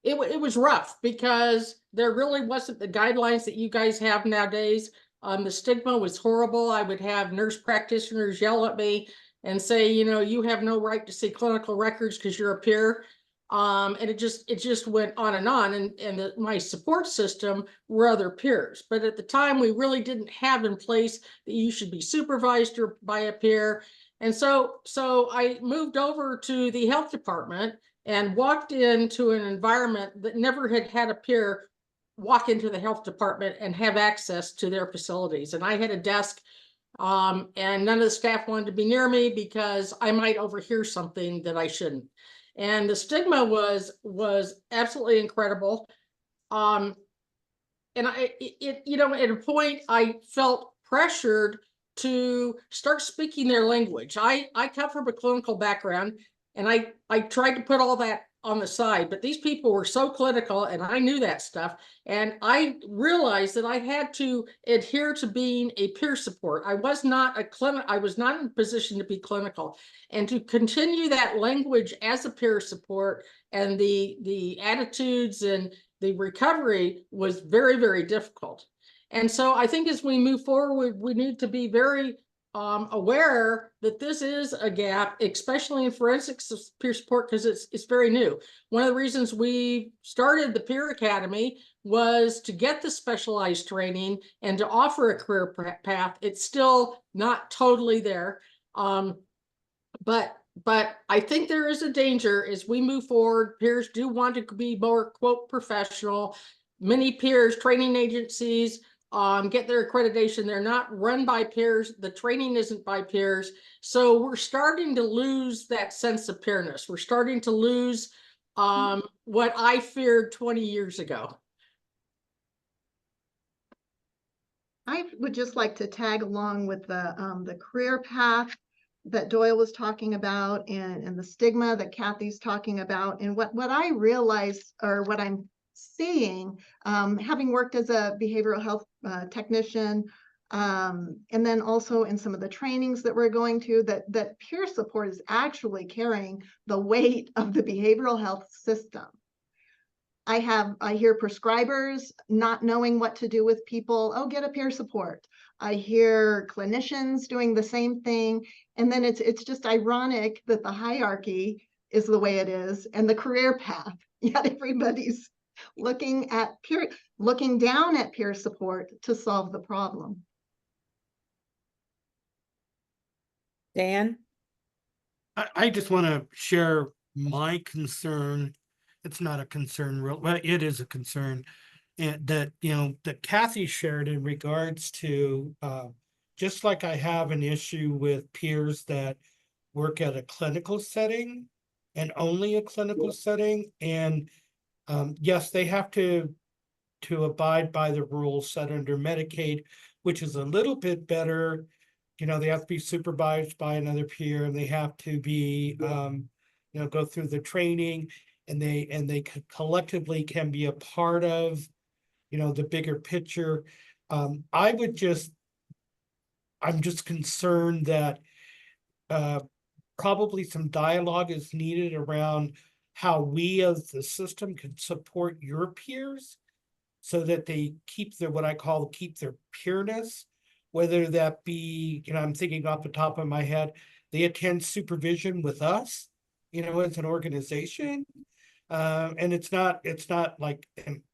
it was rough because there really wasn't the guidelines that you guys have nowadays. The stigma was horrible. I would have nurse practitioners yell at me and say, you have no right to see clinical records because you're a peer. And it just went on. And my support system were other peers. But at the time, we really didn't have in place that you should be supervised by a peer. And so I moved over to the health department and walked into an environment that never had a peer walk into the health department and have access to their facilities. And I had a desk, and none of the staff wanted to be near me because I might overhear something that I shouldn't. And the stigma was absolutely incredible. And at a point I felt pressured to start speaking their language. I come from a clinical background, and I tried to put all that on the side, but these people were so clinical and I knew that stuff. And I realized that I had to adhere to being a peer support. I was not in a position to be clinical, and to continue that language as a peer support and the attitudes and the recovery was very, very difficult. And so I think as we move forward, we need to be very aware that this is a gap, especially in forensics peer support, because it's very new. One of the reasons we started the Peer Academy was to get the specialized training and to offer a career path. It's still not totally there. But I think there is a danger as we move forward. Peers do want to be more, quote, professional. Many peers, training agencies, get their accreditation. They're not run by peers. The training isn't by peers. So we're starting to lose that sense of peerness. We're starting to lose what I feared 20 years ago. I would just like to tag along with the career path that Doyle was talking about, and the stigma that Kathy's talking about. And what I realize, or what I'm seeing, having worked as a behavioral health technician, and then also in some of the trainings that we're going to, that peer support is actually carrying the weight of the behavioral health system. I hear prescribers not knowing what to do with people. Oh, get a peer support. I hear clinicians doing the same thing. And then it's just ironic that the hierarchy is the way it is and the career path, yet everybody's looking down at peer support to solve the problem. Dan? I just want to share my concern. It's not a concern, well, it is a concern, and that Kathy shared in regards to just like I have an issue with peers that work at a clinical setting and only a clinical setting, and yes, they have to abide by the rules set under Medicaid, which is a little bit better. They have to be supervised by another peer, and they have to be go through the training, and they collectively can be a part of the bigger picture. I'm just concerned that probably some dialogue is needed around how we as the system can support your peers so that they keep their, what I call keep their peerness, whether that be, I'm thinking off the top of my head, they attend supervision with us, as an organization, And it's not like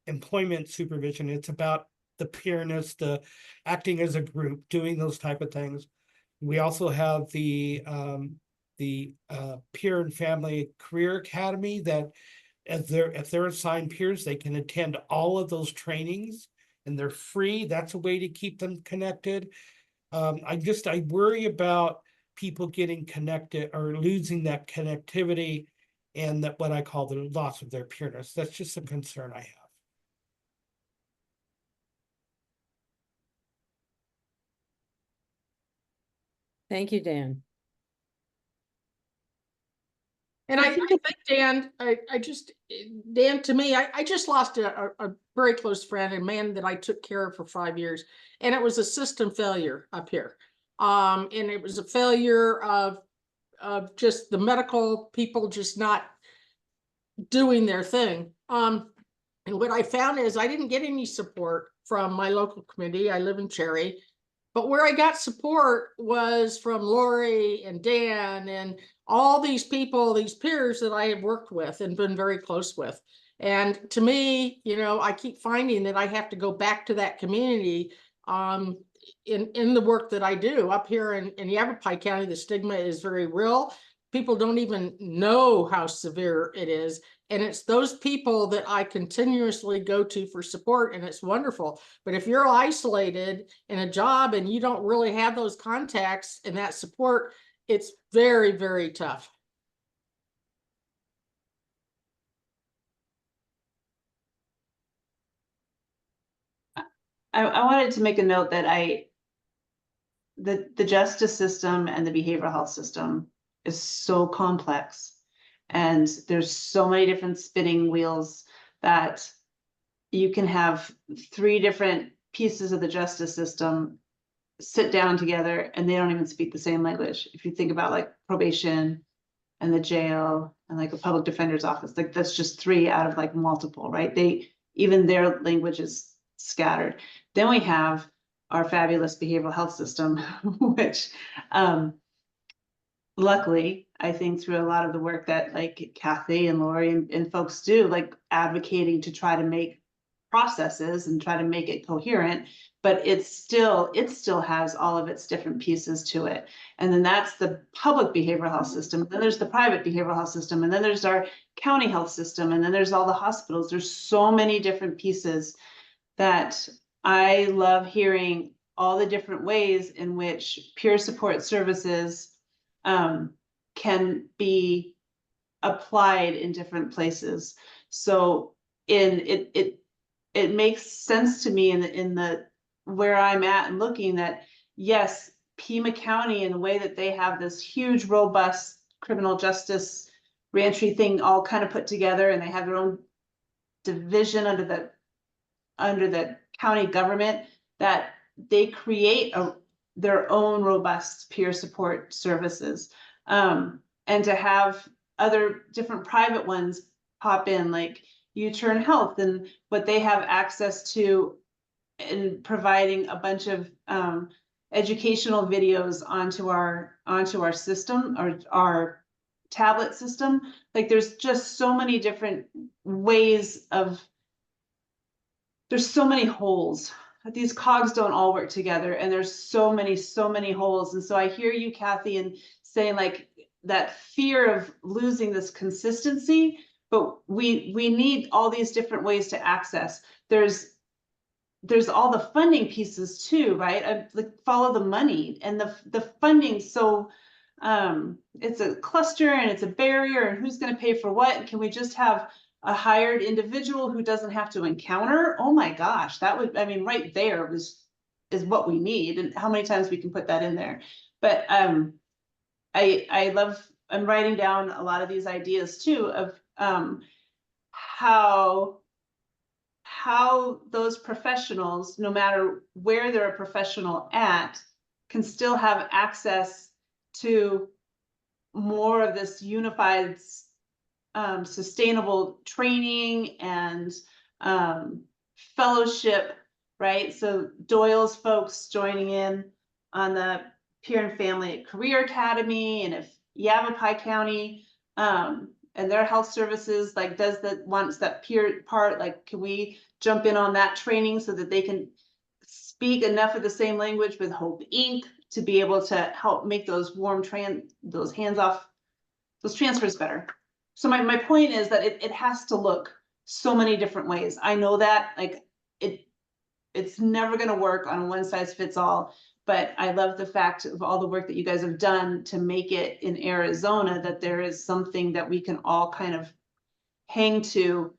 employment supervision. It's about the peerness, the acting as a group, doing those type of things. We also have the Peer and Family Career Academy that if they're assigned peers, they can attend all of those trainings and they're free. That's a way to keep them connected. I worry about people getting connected or losing that connectivity and that what I call the loss of their peerness. That's just a concern I have. Thank you, Dan. And I think, Dan, Dan, to me, I just lost a very close friend, a man that I took care of for 5 years. And it was a system failure up here. And it was a failure of just the medical people just not doing their thing. And what I found is I didn't get any support from my local committee. I live in Cherry. But where I got support was from Lori and Dan and all these people, these peers that I have worked with and been very close with. And to me, you know, I keep finding that I have to go back to that community in the work that I do. Up here in Yavapai County, the stigma is very real. People don't even know how severe it is. And it's those people that I continuously go to for support, and it's wonderful. But if you're isolated in a job and you don't really have those contacts and that support, it's very, very tough. I wanted to make a note that the justice system and the behavioral health system is so complex. And there's so many different spinning wheels that you can have 3 different pieces of the justice system sit down together and they don't even speak the same language. If you think about like probation and the jail and like a public defender's office, like that's just 3 out of like multiple, right? Even their language is scattered. Then we have our fabulous behavioral health system, which luckily, I think through a lot of the work that like Kathy and Lori and folks do, like advocating to try to make processes and try to make it coherent, but it still has all of its different pieces to it. And then that's the public behavioral health system. Then there's the private behavioral health system. And then there's our county health system. And then there's all the hospitals. There's so many different pieces that I love hearing all the different ways in which peer support services can be applied in different places. So it makes sense to me in the where I'm at and looking that yes, Pima County in the way that they have this huge, robust criminal justice reentry thing all kind of put together, and they have their own division under the county government, that they create their own robust peer support services. And to have other different private ones pop in, like U-Turn Health, and what they have access to in providing a bunch of educational videos onto our system, or our tablet system. Like there's just so many different ways of, there's so many holes. These cogs don't all work together, and there's so many holes. And so I hear you, Kathy, and saying like that fear of losing this consistency, but we need all these different ways to access. There's all the funding pieces too, right? Like follow the money and the funding. So it's a cluster and it's a barrier, and who's going to pay for what? Can we just have a hired individual who doesn't have to encounter? Oh my gosh, that would, I mean, right there is what we need, and how many times we can put that in there. But I love, I'm writing down a lot of these ideas too of how those professionals, no matter where they're a professional at, can still have access to more of this unified sustainable training and fellowship, right? So Doyle's folks joining in on the Peer and Family Career Academy, and if Yavapai County and their health services, like, does that, wants that peer part, like, can we jump in on that training so that they can speak enough of the same language with Hope Inc. to be able to help make those those hands-off, those transfers better. So my point is that it has to look so many different ways. I know that, like, it's never gonna work on one size fits all, but I love the fact of all the work that you guys have done to make it in Arizona, that there is something that we can all kind of hang to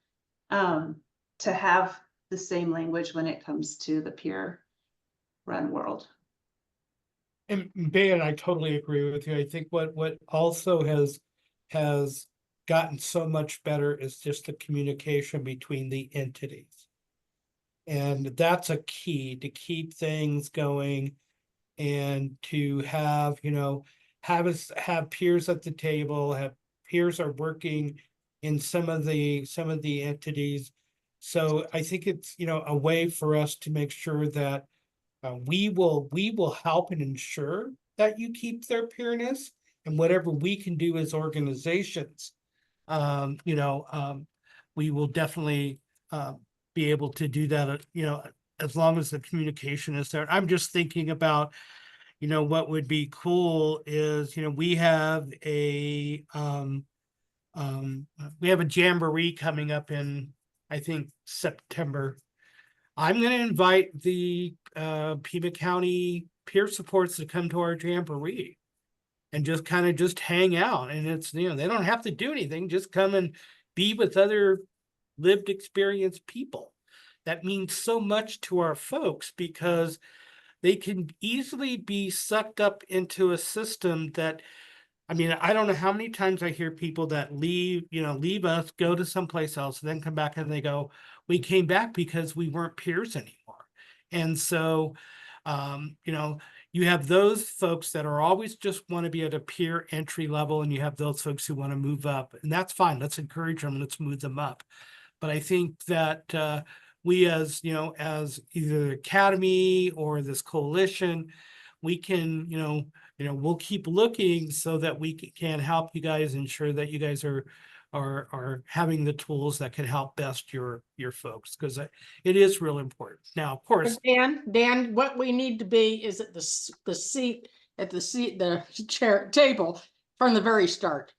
have the same language when it comes to the peer run world. And Ben, I totally agree with you. I think what also has gotten so much better is just the communication between the entities. And that's a key to keep things going and to have, have peers at the table, have peers are working in some of the entities. So I think it's, a way for us to make sure that we will help and ensure that you keep their peerness, and whatever we can do as organizations, we will definitely be able to do that, as long as the communication is there. I'm just thinking about, what would be cool is, we have a jamboree coming up in, I think, September. I'm going to invite the Pima County peer supports to come to our jamboree and just kind of just hang out. And it's, they don't have to do anything, just come and be with other lived experience people. That means so much to our folks because they can easily be sucked up into a system that, I don't know how many times I hear people that leave us, go to someplace else, then come back and they go, we came back because we weren't peers anymore. And so, you have those folks that are always just want to be at a peer entry level, and you have those folks who want to move up, and that's fine. Let's encourage them. Let's move them up. But I think that we as either the academy or this coalition, we can, we'll keep looking so that we can help you guys ensure that you guys are having the tools that can help best your folks, because it is real important. Now, of course, Dan, what we need to be is at the chair table from the very start.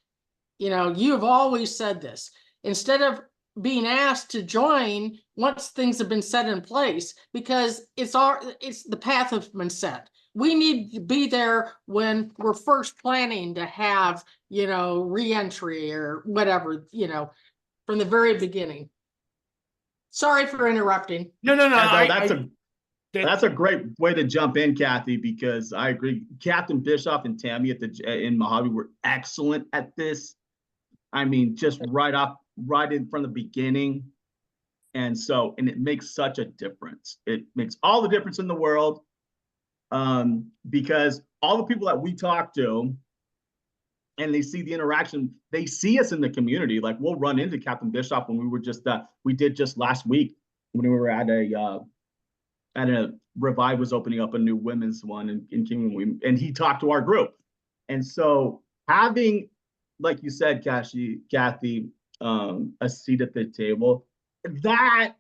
You have always said this. Instead of being asked to join once things have been set in place, because it's the path has been set. We need to be there when we're first planning to have, re-entry or whatever, from the very beginning. Sorry for interrupting. no. That's a great way to jump in, Kathy, because I agree. Captain Bischoff and Tammy in Mojave were excellent at this. Just right in from the beginning. And it makes such a difference. It makes all the difference in the world. Because all the people that we talk to and they see the interaction, they see us in the community. Like, we'll run into Captain Bischoff when we did just last week when we were at a Revive was opening up a new women's one in Kingman, and he talked to our group. And so having, like you said, Kathy, a seat at the table, that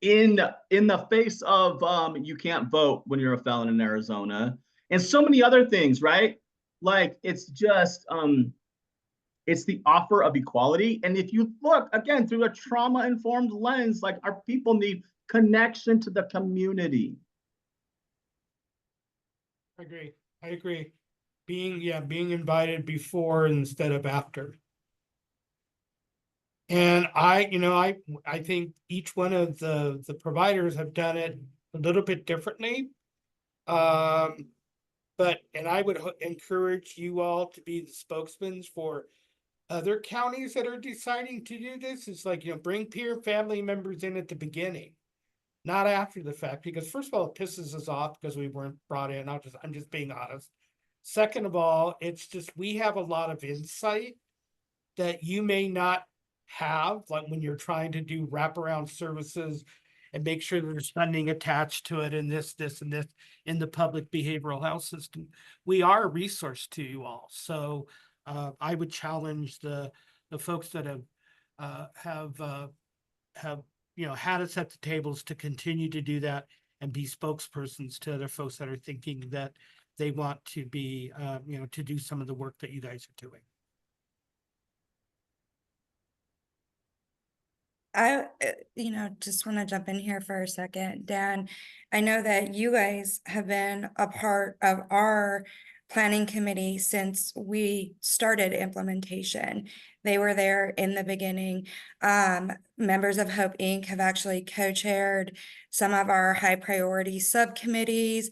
in the face of you can't vote when you're a felon in Arizona, and so many other things, right? Like, it's just it's the offer of equality. And if you look again through a trauma-informed lens, like, our people need connection to the community. I agree. Being invited before instead of after. And I think each one of the providers have done it a little bit differently. And I would encourage you all to be the spokesmen for other counties that are deciding to do this. It's like, bring peer family members in at the beginning, not after the fact, because first of all, it pisses us off because we weren't brought in. I'm just being honest. Second of all, it's just, we have a lot of insight that you may not have, like when you're trying to do wraparound services and make sure there's funding attached to it, and this and this in the public behavioral health system. We are a resource to you all. So I would challenge the folks that have, had us at the tables to continue to do that and be spokespersons to other folks that are thinking that they want to be, to do some of the work that you guys are doing. Just want to jump in here for a second. Dan, I know that you guys have been a part of our planning committee since we started implementation. They were there in the beginning. Members of Hope Inc. have actually co-chaired some of our high priority subcommittees.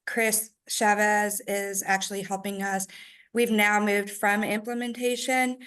Chris Chavez is actually helping us. We've now moved from implementation,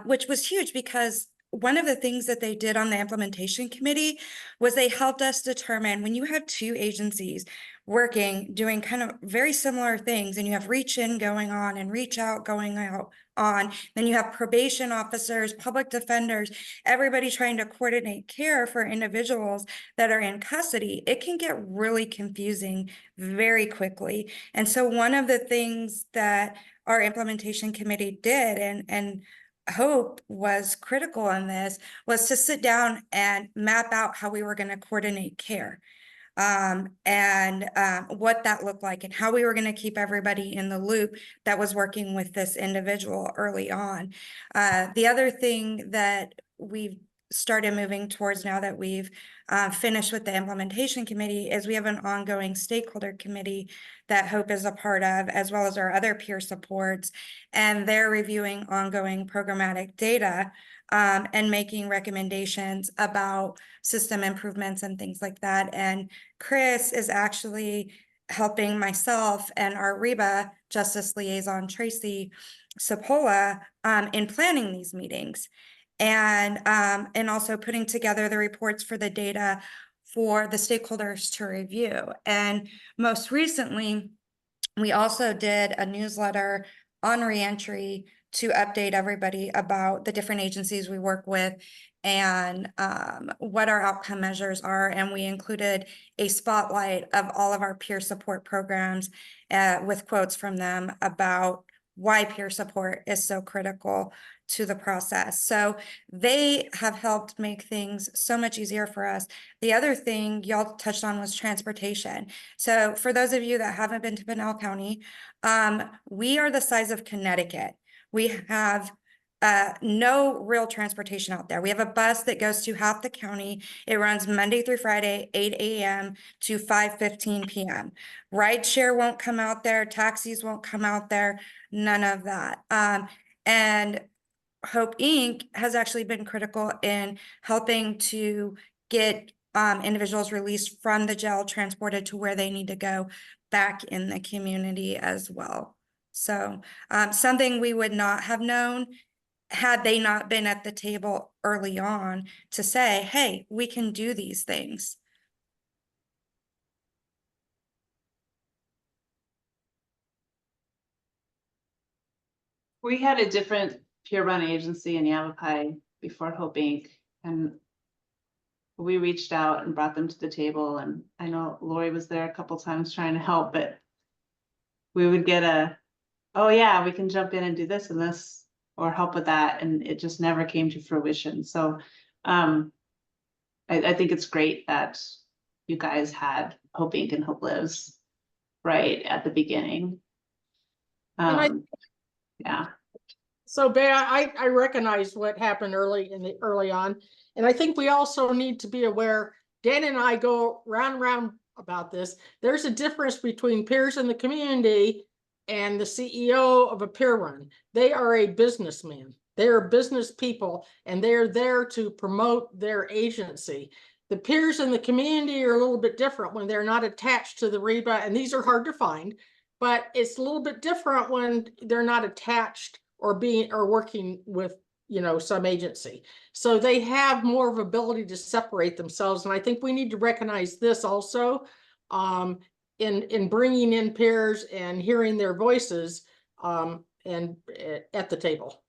which was huge because one of the things that they did on the implementation committee was they helped us determine when you have two agencies working, doing kind of very similar things, and you have reach in going on and reach out going out on, then you have probation officers, public defenders, everybody trying to coordinate care for individuals that are in custody, it can get really confusing very quickly. And so one of the things that our implementation committee did, and Hope was critical in this, was to sit down and map out how we were going to coordinate care, and what that looked like and how we were going to keep everybody in the loop that was working with this individual early on. The other thing that we've started moving towards now that we've finished with the implementation committee is we have an ongoing stakeholder committee that Hope is a part of, as well as our other peer supports, and they're reviewing ongoing programmatic data and making recommendations about system improvements and things like that. And Chris is actually helping myself and our REBA Justice Liaison, Tracy Sapola, in planning these meetings. And also putting together the reports for the data for the stakeholders to review. And most recently, we also did a newsletter on reentry to update everybody about the different agencies we work with and what our outcome measures are. And we included a spotlight of all of our peer support programs with quotes from them about why peer support is so critical to the process. So they have helped make things so much easier for us. The other thing y'all touched on was transportation. So for those of you that haven't been to Pinal County, we are the size of Connecticut. We have no real transportation out there. We have a bus that goes to half the county. It runs Monday through Friday, 8 a.m. to 5:15 p.m. Rideshare won't come out there. Taxis won't come out there. None of that. And Hope Inc. has actually been critical in helping to get individuals released from the jail, transported to where they need to go back in the community as well. So something we would not have known had they not been at the table early on to say, hey, we can do these things. We had a different peer-run agency in Yavapai before Hope Inc. And we reached out and brought them to the table. And I know Lori was there a couple times trying to help, but we would get oh yeah, we can jump in and do this and this or help with that. And it just never came to fruition. So I think it's great that you guys had Hope Inc. and Hope Lives right at the beginning. Yeah. So Bea, I recognize what happened early on. And I think we also need to be aware, Dan and I go round and round about this. There's a difference between peers in the community and the CEO of a peer run. They are a businessman. They are business people, and they're there to promote their agency. The peers in the community are a little bit different when they're not attached to the REBA, and these are hard to find, but it's a little bit different when they're not attached or working with, some agency. So they have more of ability to separate themselves. And I think we need to recognize this also in bringing in peers and hearing their voices and at the table.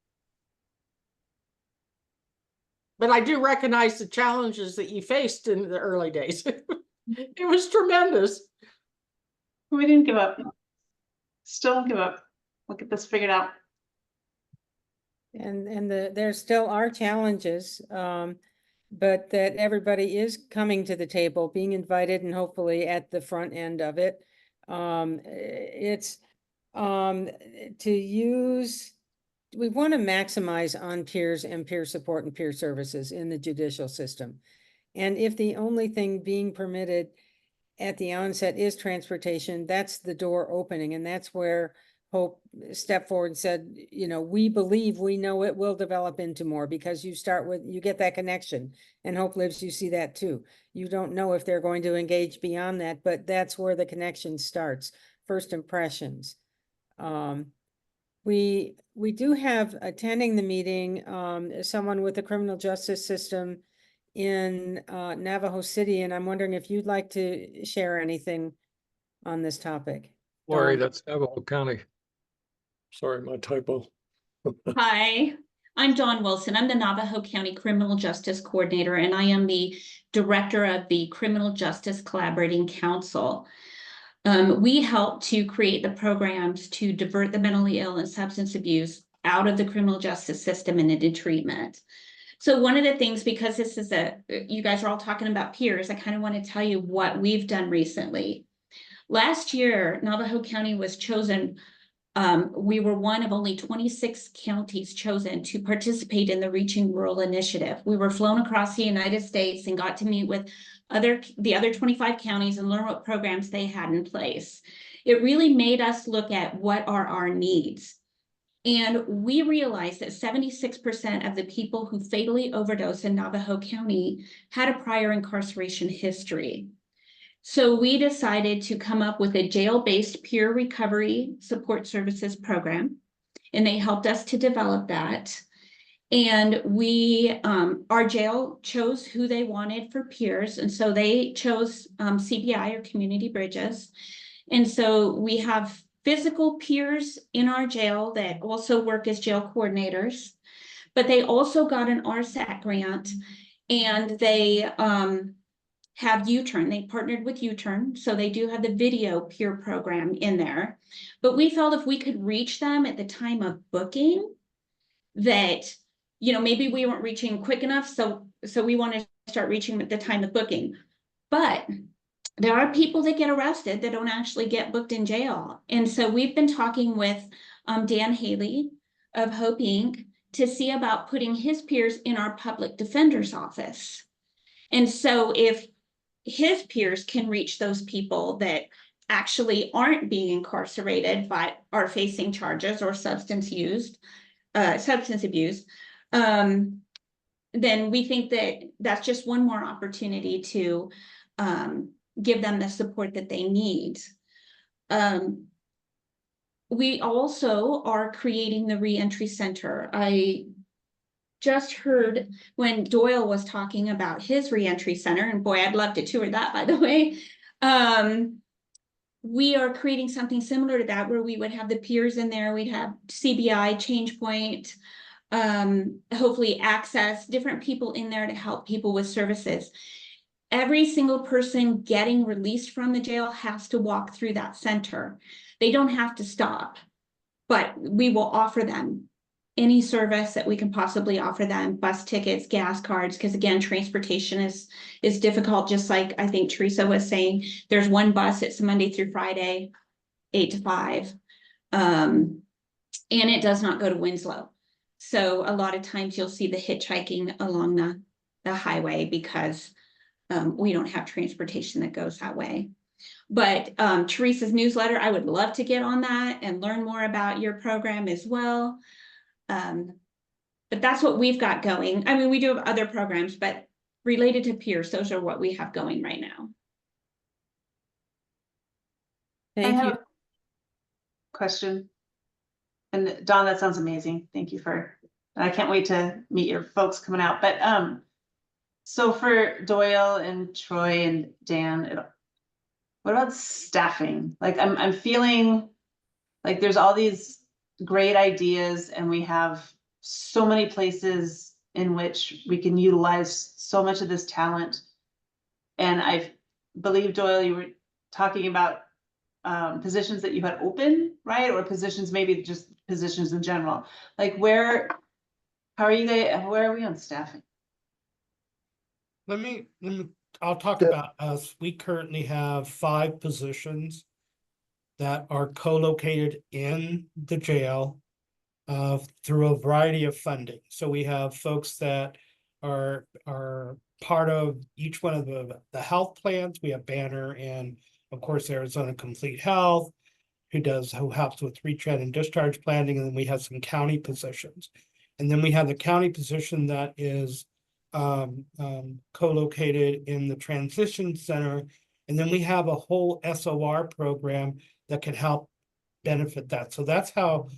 But I do recognize the challenges that you faced in the early days. It was tremendous. We didn't give up. Still don't give up. We'll get this figured out. And there still are challenges, but that everybody is coming to the table, being invited and hopefully at the front end of it. It's to use, we want to maximize on peers and peer support and peer services in the judicial system. And if the only thing being permitted at the onset is transportation, that's the door opening. And that's where Hope stepped forward and said, you know, we believe, we know it will develop into more, because you start with, you get that connection, and Hope Lives, you see that too. You don't know if they're going to engage beyond that, but that's where the connection starts, first impressions. We do have attending the meeting, someone with the criminal justice system in Navajo City, and I'm wondering if you'd like to share anything on this topic. Lori, Dawn? that's Navajo County. Sorry, my typo. Hi, I'm Dawn Wilson. I'm the Navajo County Criminal Justice Coordinator, and I am the Director of the Criminal Justice Collaborating Council. We help to create the programs to divert the mentally ill and substance abuse out of the criminal justice system and into treatment. So one of the things, because this is you guys are all talking about peers, I kind of want to tell you what we've done recently. Last year, Navajo County was chosen. We were one of only 26 counties chosen to participate in the Reaching Rural Initiative. We were flown across the United States and got to meet with the other 25 counties and learn what programs they had in place. It really made us look at what are our needs. And we realized that 76% of the people who fatally overdosed in Navajo County had a prior incarceration history. So we decided to come up with a jail-based peer recovery support services program, and they helped us to develop that. And we, our jail chose who they wanted for peers, and so they chose CBI, or Community Bridges. And so we have physical peers in our jail that also work as jail coordinators, but they also got an RSAT grant, and they have U-Turn. They partnered with U-Turn, so they do have the video peer program in there. But we felt if we could reach them at the time of booking, that, you know, maybe we weren't reaching quick enough, so we want to start reaching at the time of booking. But there are people that get arrested that don't actually get booked in jail. And so we've been talking with Dan Haley of Hope Inc. to see about putting his peers in our public defender's office. And so if his peers can reach those people that actually aren't being incarcerated but are facing charges or substance abuse, then we think that that's just one more opportunity to give them the support that they need. We also are creating the reentry center. I just heard when Doyle was talking about his reentry center, and boy, I'd love to tour that, by the way. We are creating something similar to that, where we would have the peers in there. We'd have CBI, Change Point, hopefully Access, different people in there to help people with services. Every single person getting released from the jail has to walk through that center. They don't have to stop, but we will offer them any service that we can possibly offer them, bus tickets, gas cards, because again, transportation is difficult. Just like I think Teresa was saying, there's one bus, it's Monday through Friday, 8 to 5. And it does not go to Winslow. So a lot of times you'll see the hitchhiking along the highway because we don't have transportation that goes that way. But Teresa's newsletter, I would love to get on that and learn more about your program as well. But that's what we've got going. I mean, we do have other programs, but related to peers, those are what we have going right now. Thank you. Question. And Dawn, that sounds amazing. Thank you I can't wait to meet your folks coming out. But so for Doyle and Troy and Dan, what about staffing? Like I'm feeling like there's all these great ideas, and we have so many places in which we can utilize so much of this talent. And I believe, Doyle, you were talking about positions that you had open, right? Or positions, maybe just positions in general, like how are you guys, where are we on staffing? I'll talk The- about us. We currently have 5 positions that are co-located in the jail through a variety of funding. So we have folks that are part of each one of the health plans. We have Banner and of course Arizona Complete Health, who helps with retread and discharge planning, and then we have some county positions. And then we have the county position that is co-located in the transition center. And then we have a whole SOR program that can help benefit that. So that's how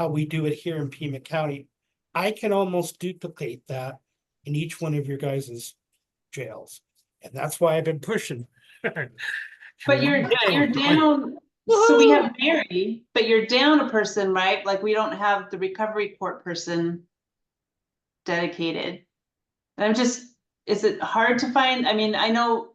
we do it here in Pima County. I can almost duplicate that in each one of your guys' jails. And that's why I've been pushing. But you're down, so we have Mary, but you're down a person, right? Like we don't have the recovery court person dedicated. And I'm just, is it hard to find? I mean, I know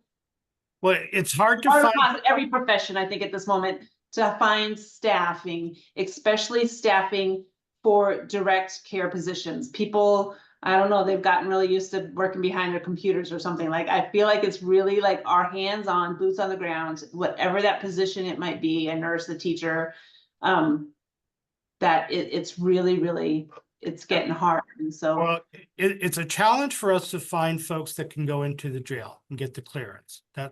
Well, it's hard to hard find. across every profession, I think at this moment, to find staffing, especially staffing for direct care positions. People, I don't know, they've gotten really used to working behind their computers or something. Like, I feel like it's really like our hands on, boots on the ground, whatever that position it might be, a nurse, a teacher, that it's really, really, it's getting hard. And so, Well, it's a challenge for us to find folks that can go into the jail and get the clearance. And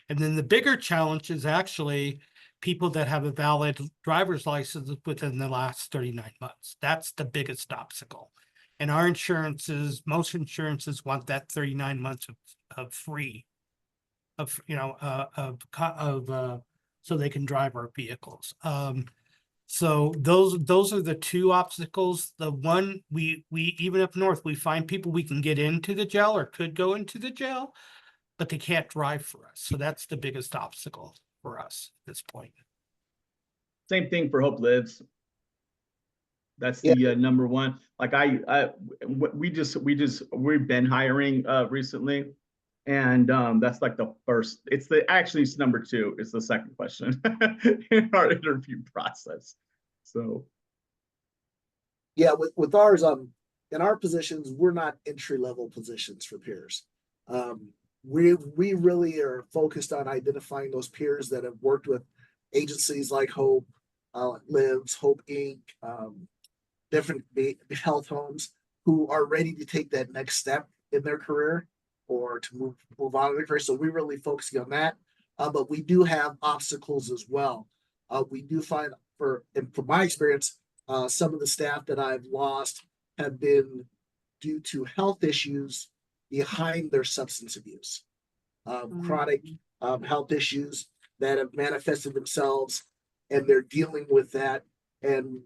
then the bigger challenge is actually people that have a valid driver's license within the last 39 months. That's the biggest obstacle. And our most insurances want that 39 months of free, so they can drive our vehicles. So those are the 2 obstacles. The one we even up north, we find people we can get into the jail or could go into the jail, but they can't drive for us. So that's the biggest obstacle for us at this point. Same thing for Hope Lives. That's Yeah. the number one. Like we've been hiring recently, and that's like the first. It's number 2. It's the second question in our interview process. So Yeah, with ours, in our positions, we're not entry-level positions for peers. We really are focused on identifying those peers that have worked with agencies like Hope, Lives, Hope Inc., different health homes who are ready to take that next step in their career or to move on in their career. So we really focusing on that. But we do have obstacles as well. We do find from my experience, some of the staff that I've lost have been due to health issues behind their substance abuse, chronic health issues that have manifested themselves, and they're dealing with that and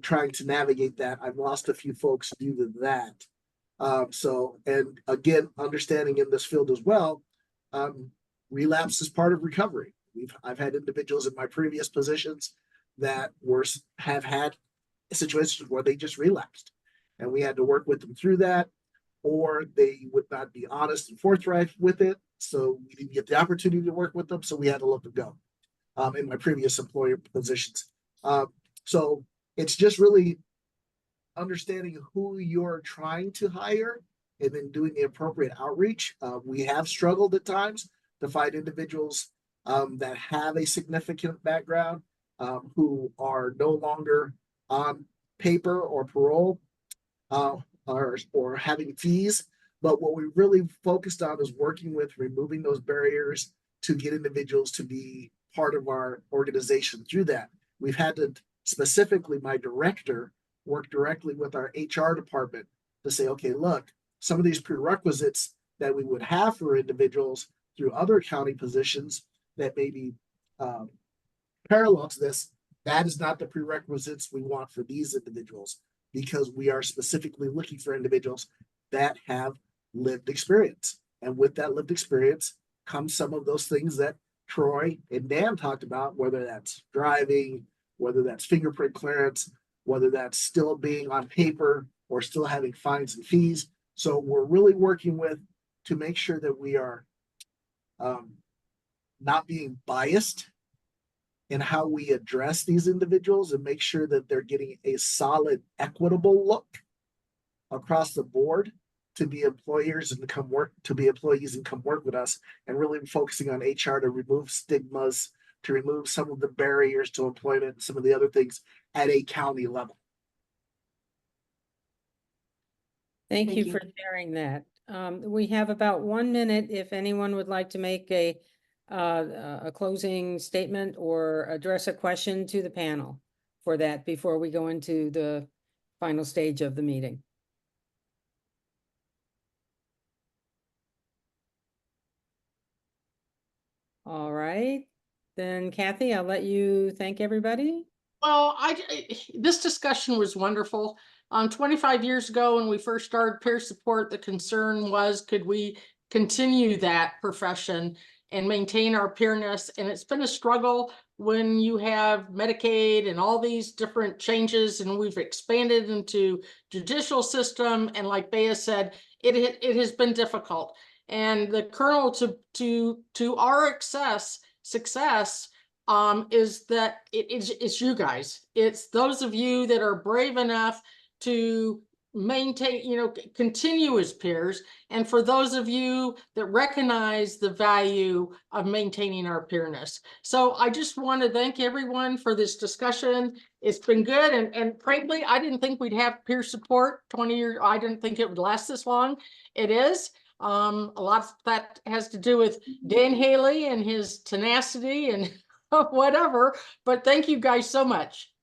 trying to navigate that. I've lost a few folks due to that. And again, understanding in this field as well, relapse is part of recovery. I've had individuals in my previous positions that have had situations where they just relapsed, and we had to work with them through that, or they would not be honest and forthright with it. So we didn't get the opportunity to work with them, so we had to let them go. In my previous employer positions, so it's just really understanding who you're trying to hire and then doing the appropriate outreach. We have struggled at times to find individuals that have a significant background, who are no longer on paper or parole, or having fees. But what we really focused on is working with removing those barriers to get individuals to be part of our organization through that. We've had to, specifically my director, work directly with our HR department to say, okay, look, some of these prerequisites that we would have for individuals through other county positions that may be parallel to this, that is not the prerequisites we want for these individuals, because we are specifically looking for individuals that have lived experience. And with that lived experience comes some of those things that Troy and Dan talked about, whether that's driving, whether that's fingerprint clearance, whether that's still being on paper or still having fines and fees. So we're really working to make sure that we are not being biased in how we address these individuals and make sure that they're getting a solid, equitable look across the board to be employers and to come work, to be employees and come work with us, and really focusing on HR to remove stigmas, to remove some of the barriers to employment and some of the other things at a county level. Thank Thank you you. for sharing that. We have about 1 minute if anyone would like to make a closing statement or address a question to the panel for that before we go into the final stage of the meeting. All right, then Kathy, I'll let you thank everybody. Well, this discussion was wonderful. 25 years ago, when we first started peer support, the concern was, could we continue that profession and maintain our peerness? And it's been a struggle when you have Medicaid and all these different changes, and we've expanded into judicial system. And like Bea said, it has been difficult. And the kernel to our success is that it's you guys. It's those of you that are brave enough to maintain, continue as peers. And for those of you that recognize the value of maintaining our peerness. So I just want to thank everyone for this discussion. It's been good. And frankly, I didn't think we'd have peer support 20 years. I didn't think it would last this long. It is. A lot of that has to do with Dan Haley and his tenacity and whatever, but thank you guys so much.